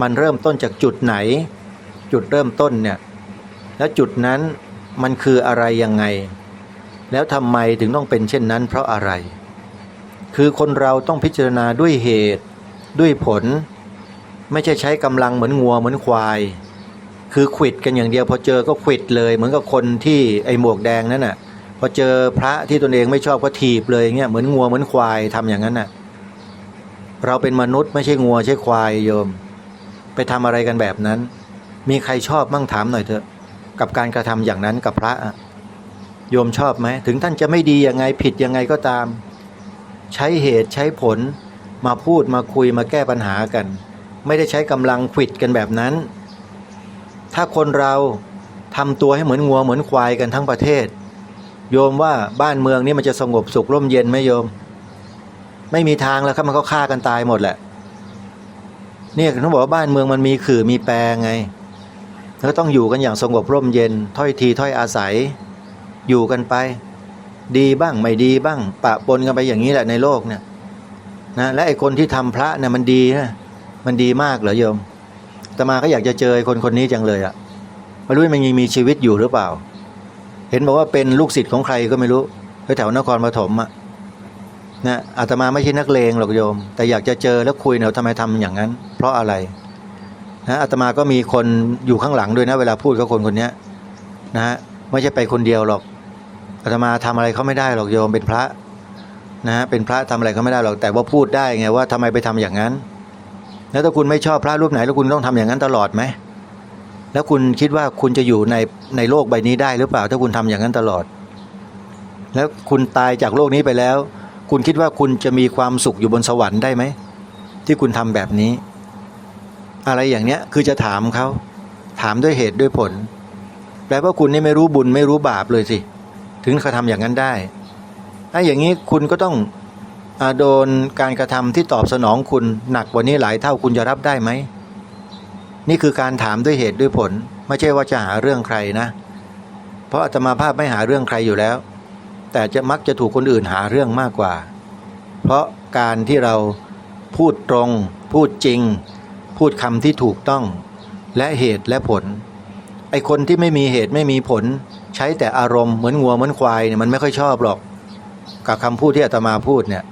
มันเริ่มต้นจากจุดไหนจุดเริ่มต้นเนี่ยแล้วจุดนั้นมันคืออะไรยังไงแล้วทำไมถึงต้องเป็นเช่นนั้นเพราะอะไรคือคนเราต้องพิจารณาด้วยเหตุด้วยผลไม่ใช่ใช้กำลังเหมือนงัวเหมือนควายคือขวิดกันอย่างเดียวพอเจอก็ขวิดเลยเหมือนกับคนที่ไอ้หมวกแดงนั่นน่ะพอเจอพระที่ตนเองไม่ชอบก็ถีบเลยเงี้ยเหมือนงัวเหมือนควายทำอย่างนั้นน่ะเราเป็นมนุษย์ไม่ใช่งัวใช่ควายโยมไปทำอะไรกันแบบนั้นมีใครชอบมั่งถามหน่อยเถอะกับการกระทำอย่างนั้นกับพระโยมชอบไหมถึงท่านจะไม่ดียังไงผิดยังไงก็ตามใช้เหตุใช้ผลมาพูดมาคุยมาแก้ปัญหากันไม่ได้ใช้กำลังขวิดกันแบบนั้นถ้าคนเราทำตัวให้เหมือนงัวเหมือนควายกันทั้งประเทศโยมว่าบ้านเมืองนี้มันจะสงบสุขร่มเย็นไหมโยมไม่มีทางแล้วครับมันก็ฆ่ากันตายหมดแหละเนี่ยเขาบอกว่าบ้านเมืองมันมีขื่อมีแปรไงแล้วต้องอยู่กันอย่างสงบร่มเย็นถ้อยทีถ้อยอาศัยอยู่กันไปดีบ้างไม่ดีบ้างปะปนกันไปอย่างนี้แหละในโลกเนี่ยนะและไอ้คนที่ทำพระเนี่ยมันดีนะมันดีมากเหรอโยมอาตมาก็อยากจะเจอคนนี้จังเลยไม่รู้มันยังมีชีวิตอยู่หรือเปล่าเห็นบอกว่าเป็นลูกศิษย์ของใครก็ไม่รู้แถวนครปฐมนะอาตมาไม่ใช่นักเลงหรอกโยมแต่อยากจะเจอแล้วคุยเนี่ยทำไมทำอย่างนั้นเพราะอะไรนะอาตมาก็มีคนอยู่ข้างหลังด้วยนะเวลาพูดกับคนนี้นะไม่ใช่ไปคนเดียวหรอกอาตมาทำอะไรเขาไม่ได้หรอกโยมเป็นพระนะเป็นพระทำอะไรเขาไม่ได้หรอกแต่ว่าพูดได้ไงว่าทำไมไปทำอย่างนั้น แล้วถ้าคุณไม่ชอบพระรูปไหนแล้วคุณต้องทำอย่างนั้นตลอดไหมแล้วคุณคิดว่าคุณจะอยู่ในโลกใบนี้ได้หรือเปล่าถ้าคุณทำอย่างนั้นตลอดแล้วคุณตายจากโลกนี้ไปแล้วคุณคิดว่าคุณจะมีความสุขอยู่บนสวรรค์ได้ไหมที่คุณทำแบบนี้อะไรอย่างเนี้ยคือจะถามเขาถามด้วยเหตุด้วยผลแปลว่าคุณนี่ไม่รู้บุญไม่รู้บาปเลยสิถึงเขาทำอย่างนั้นได้ถ้าอย่างนี้คุณก็ต้องโดนการกระทำที่ตอบสนองคุณหนักกว่านี้หลายเท่าคุณจะรับได้ไหมนี่คือการถามด้วยเหตุด้วยผลไม่ใช่ว่าจะหาเรื่องใครนะเพราะอาตมาภาพไม่หาเรื่องใครอยู่แล้วแต่จะมักจะถูกคนอื่นหาเรื่องมากกว่าเพราะการที่เราพูดตรงพูดจริงพูดคำที่ถูกต้องและเหตุและผลไอ้คนที่ไม่มีเหตุไม่มีผลใช้แต่อารมณ์เหมือนงัวเหมือนควายเนี่ยมันไม่ค่อยชอบหรอกกับคำพูดที่อาตมาพูดเนี่ย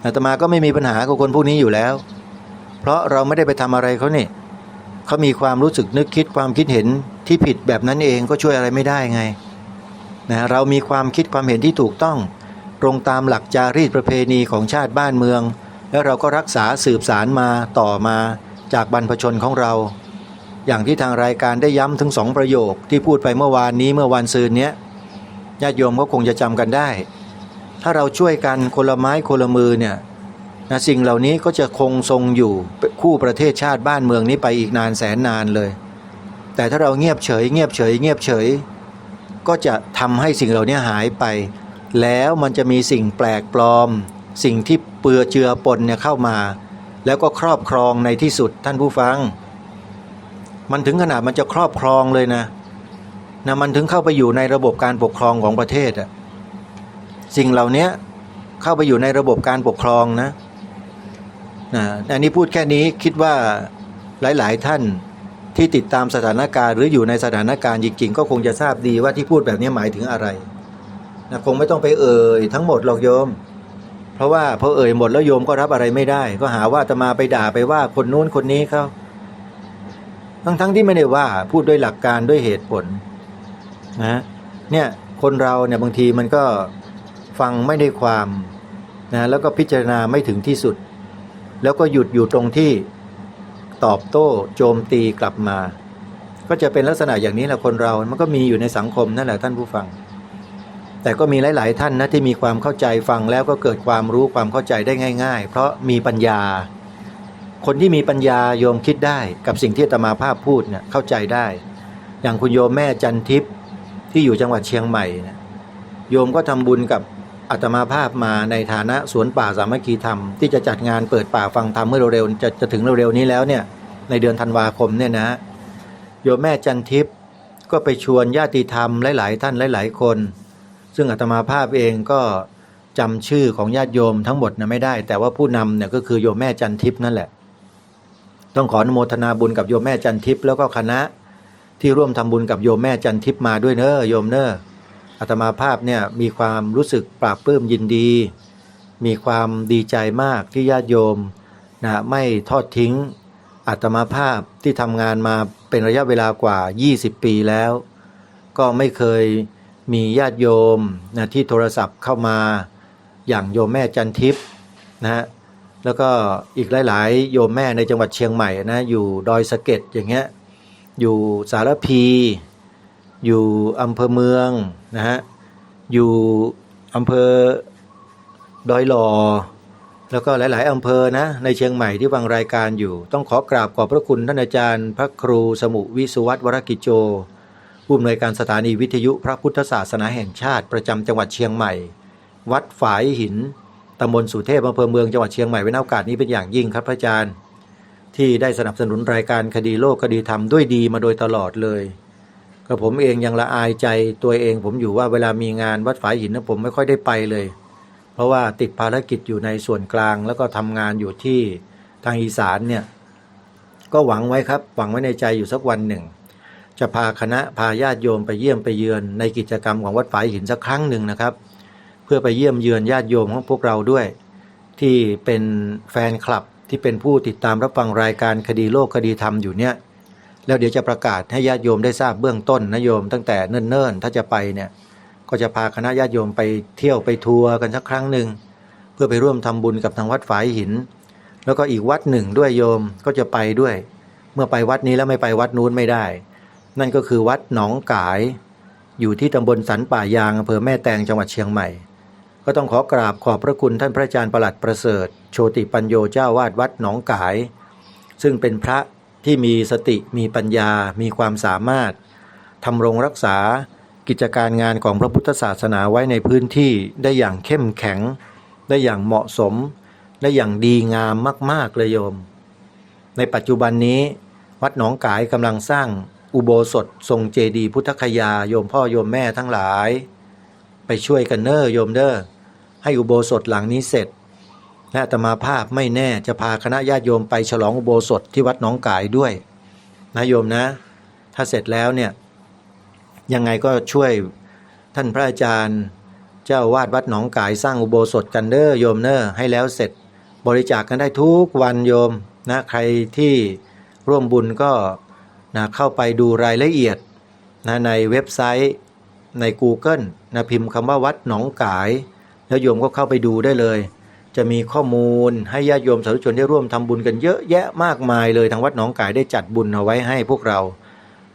อาตมาก็ไม่มีปัญหากับคนพวกนี้อยู่แล้วเพราะเราไม่ได้ไปทำอะไรเขาเนี่ยเขามีความรู้สึกนึกคิดความคิดเห็นที่ผิดแบบนั้นเองก็ช่วยอะไรไม่ได้ไงนะเรามีความคิดความเห็นที่ถูกต้องตรงตามหลักจารีตประเพณีของชาติบ้านเมืองแล้วเราก็รักษาสืบสารมาต่อมาจากบรรพชนของเราอย่างที่ทางรายการได้ย้ำถึง2ประโยคที่พูดไปเมื่อวานนี้เมื่อวันซืนเนี้ยญาติโยมก็คงจะจำกันได้ถ้าเราช่วยกันคนละไม้คนละมือเนี่ยนะสิ่งเหล่านี้ก็จะคงทรงอยู่คู่ประเทศชาติบ้านเมืองนี้ไปอีกนานแสนนานเลยแต่ถ้าเราเงียบเฉยเงียบเฉยเงียบเฉยก็จะทำให้สิ่งเหล่านี้หายไปแล้วมันจะมีสิ่งแปลกปลอมสิ่งที่เปื้อเจือปนเนี่ยเข้ามาแล้วก็ครอบครองในที่สุดท่านผู้ฟังมันถึงขนาดมันจะครอบครองเลยนะมันถึงเข้าไปอยู่ในระบบการปกครองของประเทศอ่ะสิ่งเหล่านี้เข้าไปอยู่ในระบบการปกครองนะอันนี้พูดแค่นี้คิดว่าหลายๆท่านที่ติดตามสถานการณ์หรืออยู่ในสถานการณ์จริงๆก็คงจะทราบดีว่าที่พูดแบบนี้หมายถึงอะไรนะคงไม่ต้องไปเอ่ยทั้งหมดหรอกโยมเพราะว่าพอเอ่ยหมดแล้วโยมก็รับอะไรไม่ได้ก็หาว่าอาตมาไปด่าไปว่าคนนู้นคนนี้เขาทั้งที่ไม่ได้ว่าพูดด้วยหลักการด้วยเหตุผลนะเนี่ยคนเราเนี่ยบางทีมันก็ฟังไม่ได้ความนะแล้วก็พิจารณาไม่ถึงที่สุดแล้วก็หยุดอยู่ตรงที่ตอบโต้โจมตีกลับมาก็จะเป็นลักษณะอย่างนี้แหละคนเรามันก็มีอยู่ในสังคมนั่นแหละท่านผู้ฟังแต่ก็มีหลายๆท่านนะที่มีความเข้าใจฟังแล้วก็เกิดความรู้ความเข้าใจได้ง่ายๆเพราะมีปัญญาคนที่มีปัญญาโยมคิดได้กับสิ่งที่อาตมาภาพพูดเนี่ยเข้าใจได้อย่างคุณโยมแม่จันทิพย์ที่อยู่จังหวัดเชียงใหม่เนี่ยโยมก็ทำบุญกับอาตมาภาพมาในฐานะสวนป่าสามัคคีธรรมที่จะจัดงานเปิดป่าฟังธรรมเมื่อเร็วๆจะถึงเร็วๆนี้แล้วเนี่ยในเดือนธันวาคมเนี่ยนะโยมแม่จันทิพย์ก็ไปชวนญาติธรรมหลายๆท่านหลายๆคนซึ่งอาตมาภาพเองก็จำชื่อของญาติโยมทั้งหมดนะไม่ได้แต่ว่าผู้นำเนี่ยก็คือโยมแม่จันทิพย์นั่นแหละต้องขออนุโมทนาบุญกับโยมแม่จันทิพย์แล้วก็คณะที่ร่วมทำบุญกับโยมแม่จันทิพย์มาด้วยเนอะโยมเนอะอาตมาภาพเนี่ยมีความรู้สึกปราบปลื้มยินดีมีความดีใจมากที่ญาติโยมนะไม่ทอดทิ้งอาตมาภาพที่ทำงานมาเป็นระยะเวลากว่า20 ปีแล้วก็ไม่เคยมีญาติโยมนะที่โทรศัพท์เข้ามาอย่างโยมแม่จันทิพย์นะฮะแล้วก็อีกหลายๆโยมแม่ในจังหวัดเชียงใหม่นะอยู่ดอยสะเก็ดอย่างเงี้ยอยู่สารพีอยู่อำเภอเมืองนะฮะอยู่อำเภอดอยหล่อแล้วก็หลายๆอำเภอนะในเชียงใหม่ที่ฟังรายการอยู่ต้องขอกราบขอบพระคุณท่านอาจารย์พระครูสมุวิสุวัฒน์วรกิจโจผู้อำนวยการสถานีวิทยุพระพุทธศาสนาแห่งชาติประจำจังหวัดเชียงใหม่วัดฝายหินตำบลสุเทพอำเภอเมืองจังหวัดเชียงใหม่ไว้ในโอกาสนี้เป็นอย่างยิ่งครับพระอาจารย์ที่ได้สนับสนุนรายการคดีโลกคดีธรรมด้วยดีมาโดยตลอดเลยก็ผมเองยังละอายใจตัวเองผมอยู่ว่าเวลามีงานวัดฝายหินนะผมไม่ค่อยได้ไปเลยเพราะว่าติดภารกิจอยู่ในส่วนกลางแล้วก็ทำงานอยู่ที่ทางอีสานเนี่ยก็หวังไว้ครับหวังไว้ในใจอยู่สักวันหนึ่งจะพาคณะพาญาติโยมไปเยี่ยมไปเยือนในกิจกรรมของวัดฝายหินสักครั้งหนึ่งนะครับเพื่อไปเยี่ยมเยือนญาติโยมของพวกเราด้วยที่เป็นแฟนคลับที่เป็นผู้ติดตามรับฟังรายการคดีโลกคดีธรรมอยู่เนี่ยแล้วเดี๋ยวจะประกาศให้ญาติโยมได้ทราบเบื้องต้นนะโยมตั้งแต่เนิ่นๆถ้าจะไปเนี่ยก็จะพาคณะญาติโยมไปเที่ยวไปทัวร์กันสักครั้งหนึ่งเพื่อไปร่วมทำบุญกับทางวัดฝายหิน แล้วก็อีกวัดหนึ่งด้วยโยมก็จะไปด้วย เมื่อไปวัดนี้แล้วไม่ไปวัดนู้นไม่ได้ นั่นก็คือวัดหนองกายอยู่ที่ตำบลสันป่ายางอำเภอแม่แตงจังหวัดเชียงใหม่ก็ต้องขอกราบขอบพระคุณท่านพระอาจารย์ประหลัดประเสริฐโชติปัญโยเจ้าวาดวัดหนองกายซึ่งเป็นพระที่มีสติมีปัญญามีความสามารถทำรงรักษากิจการงานของพระพุทธศาสนาไว้ในพื้นที่ได้อย่างเข้มแข็งได้อย่างเหมาะสมได้อย่างดีงามมากๆเลยโยมในปัจจุบันนี้วัดหนองกายกำลังสร้างอุโบสถทรงเจดีย์พุทธคยาโยมพ่อโยมแม่ทั้งหลายไปช่วยกันเน้อโยมเด้อให้อุโบสถหลังนี้เสร็จและอาตมาภาพไม่แน่จะพาคณะญาติโยมไปฉลองอุโบสถที่วัดหนองกายด้วยนะโยมนะถ้าเสร็จแล้วเนี่ยยังไงก็ช่วยท่านพระอาจารย์เจ้าวาดวัดหนองกายสร้างอุโบสถกันเด้อโยมเน้อให้แล้วเสร็จบริจาคกันได้ทุกวันโยมนะใครที่ร่วมบุญก็นะเข้าไปดูรายละเอียดนะในเว็บไซต์ใน Google นะพิมพ์คำว่าวัดหนองกายแล้วโยมก็เข้าไปดูได้เลยจะมีข้อมูลให้ญาติโยมสาธุชนได้ร่วมทำบุญกันเยอะแยะมากมายเลยทางวัดหนองกายได้จัดบุญเอาไว้ให้พวกเรา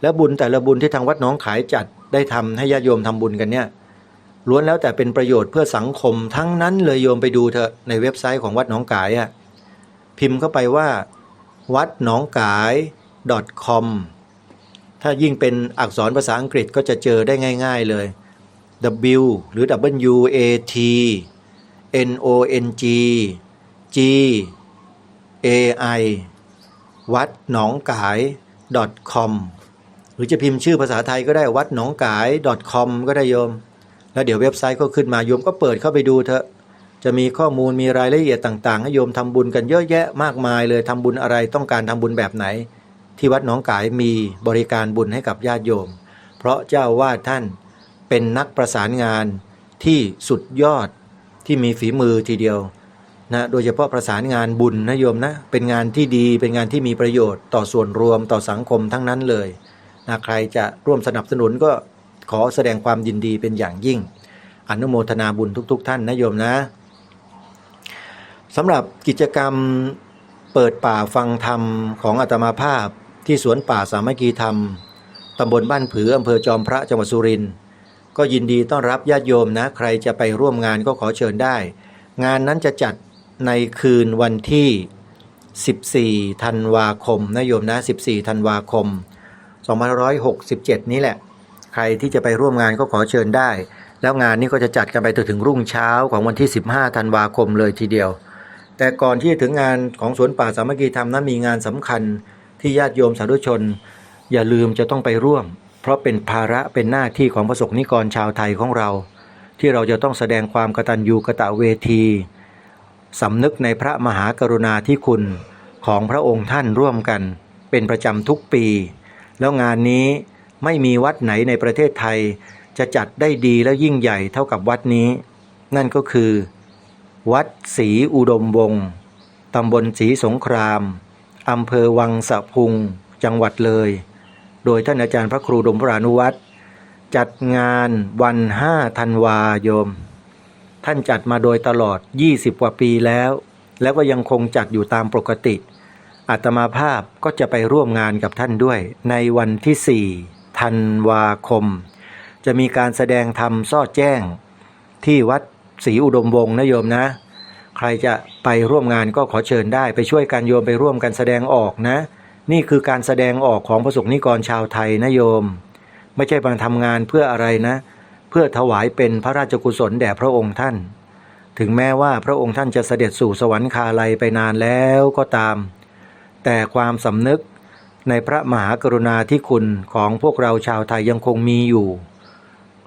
และบุญแต่ละบุญที่ทางวัดหนองกายจัดได้ทำให้ญาติโยมทำบุญกันเนี่ยล้วนแล้วแต่เป็นประโยชน์เพื่อสังคมทั้งนั้นเลยโยมไปดูเถอะในเว็บไซต์ของวัดหนองกายพิมพ์เข้าไปว่าวัดหนองกาย .com ถ้ายิ่งเป็นอักษรภาษาอังกฤษก็จะเจอได้ง่ายๆเลย W หรือ W A T N O N G G A I วัดหนองกาย .com หรือจะพิมพ์ชื่อภาษาไทยก็ได้วัดหนองกาย .com ก็ได้โยมแล้วเดี๋ยวเว็บไซต์ก็ขึ้นมาโยมก็เปิดเข้าไปดูเถอะจะมีข้อมูลมีรายละเอียดต่างๆให้โยมทำบุญกันเยอะแยะมากมายเลยทำบุญอะไรต้องการทำบุญแบบไหนที่วัดหนองกายมีบริการบุญให้กับญาติโยมเพราะเจ้าวาดท่านเป็นนักประสานงานที่สุดยอดที่มีฝีมือทีเดียวนะโดยเฉพาะประสานงานบุญนะโยมนะเป็นงานที่ดีเป็นงานที่มีประโยชน์ต่อส่วนรวมต่อสังคมทั้งนั้นเลยนะใครจะร่วมสนับสนุนก็ขอแสดงความยินดีเป็นอย่างยิ่งอนุโมทนาบุญทุกๆท่านนะโยมนะสำหรับกิจกรรมเปิดป่าฟังธรรมของอาตมาภาพที่สวนป่าสามัคคีธรรมตำบลบ้านผืออำเภอจอมพระจังหวัดสุรินทร์ก็ยินดีต้อนรับญาติโยมนะใครจะไปร่วมงานก็ขอเชิญได้งานนั้นจะจัดในคืนวันที่14ธันวาคมนะโยมนะ14ธันวาคม2567นี้แหละใครที่จะไปร่วมงานก็ขอเชิญได้แล้วงานนี้ก็จะจัดกันไปถึงรุ่งเช้าของวันที่15ธันวาคมเลยทีเดียวแต่ก่อนที่จะถึงงานของสวนป่าสามัคคีธรรมนั้นมีงานสำคัญที่ญาติโยมสาธุชนอย่าลืมจะต้องไปร่วมเพราะเป็นภาระเป็นหน้าที่ของประสบนิกรชาวไทยของเราที่เราจะต้องแสดงความกตัญญูกตเวทีสำนึกในพระมหากรุณาธิคุณของพระองค์ท่านร่วมกันเป็นประจำทุกปีแล้วงานนี้ไม่มีวัดไหนในประเทศไทยจะจัดได้ดีและยิ่งใหญ่เท่ากับวัดนี้นั่นก็คือวัดศรีอุดมวงศ์ตำบลศรีสงครามอำเภอวังสะพุงจังหวัดเลยโดยท่านอาจารย์พระครูดมพรานุวัตรจัดงานวัน5ธันวาคมท่านจัดมาโดยตลอด20กว่าปีแล้วก็ยังคงจัดอยู่ตามปกติอาตมาภาพก็จะไปร่วมงานกับท่านด้วยในวันที่4ธันวาคมจะมีการแสดงธรรมสอดแจ้งที่วัดศรีอุดมวงศ์นะโยมนะใครจะไปร่วมงานก็ขอเชิญได้ไปช่วยกันโยมไปร่วมกันแสดงออกนะนี่คือการแสดงออกของประสบนิกรชาวไทยนะโยมไม่ใช่มาทำงานเพื่ออะไรนะเพื่อถวายเป็นพระราชกุศลแด่พระองค์ท่านถึงแม้ว่าพระองค์ท่านจะเสด็จสู่สวรรคาลัยไปนานแล้วก็ตามแต่ความสำนึกในพระมหากรุณาธิคุณของพวกเราชาวไทยยังคงมีอยู่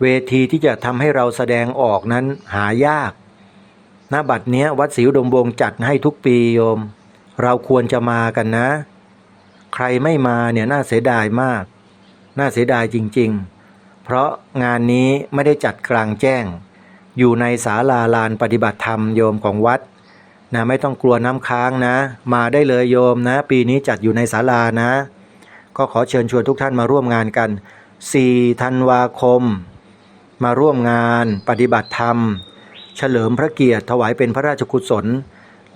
เวทีที่จะทำให้เราแสดงออกนั้นหายากณบัดนี้วัดศรีอุดมวงศ์จัดให้ทุกปีโยมเราควรจะมากันนะใครไม่มาเนี่ยน่าเสียดายมากน่าเสียดายจริงๆเพราะงานนี้ไม่ได้จัดกลางแจ้งอยู่ในศาลาลานปฏิบัติธรรมโยมของวัดนะไม่ต้องกลัวน้ำค้างนะมาได้เลยโยมนะปีนี้จัดอยู่ในศาลานะก็ขอเชิญชวนทุกท่านมาร่วมงานกัน4ธันวาคมมาร่วมงานปฏิบัติธรรมเฉลิมพระเกียรติถวายเป็นพระราชกุศล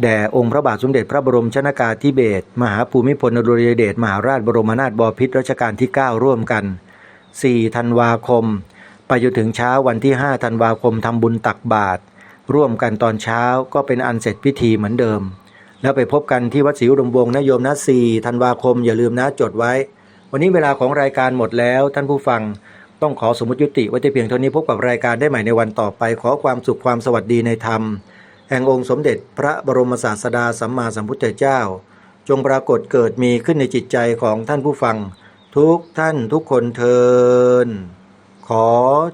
แด่องค์พระบาทสมเด็จพระบรมชนกาธิเบศรมหาภูมิพลอดุลยเดชมหาราชบรมนาถบพิตรรัชกาลที่ 9 ร่วมกัน 4 ธันวาคม ไปจนถึงเช้าวันที่ 5 ธันวาคมทำบุญตักบาตรร่วมกันตอนเช้าก็เป็นอันเสร็จพิธีเหมือนเดิมแล้วไปพบกันที่วัดศรีอุดมวงศ์นะโยมนะ 4 ธันวาคมอย่าลืมนะจดไว้วันนี้เวลาของรายการหมดแล้วท่านผู้ฟังต้องขอสมมุติยุติไว้แต่เพียงเท่านี้พบกับรายการได้ใหม่ในวันต่อไปขอความสุขความสวัสดีในธรรมแห่งองค์สมเด็จพระบรมศาสดาสัมมาสัมพุทธเจ้าจงปรากฏเกิดมีขึ้นในจิตใจของท่านผู้ฟังทุกท่านทุกคนเทอญขอ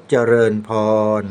เจริญพร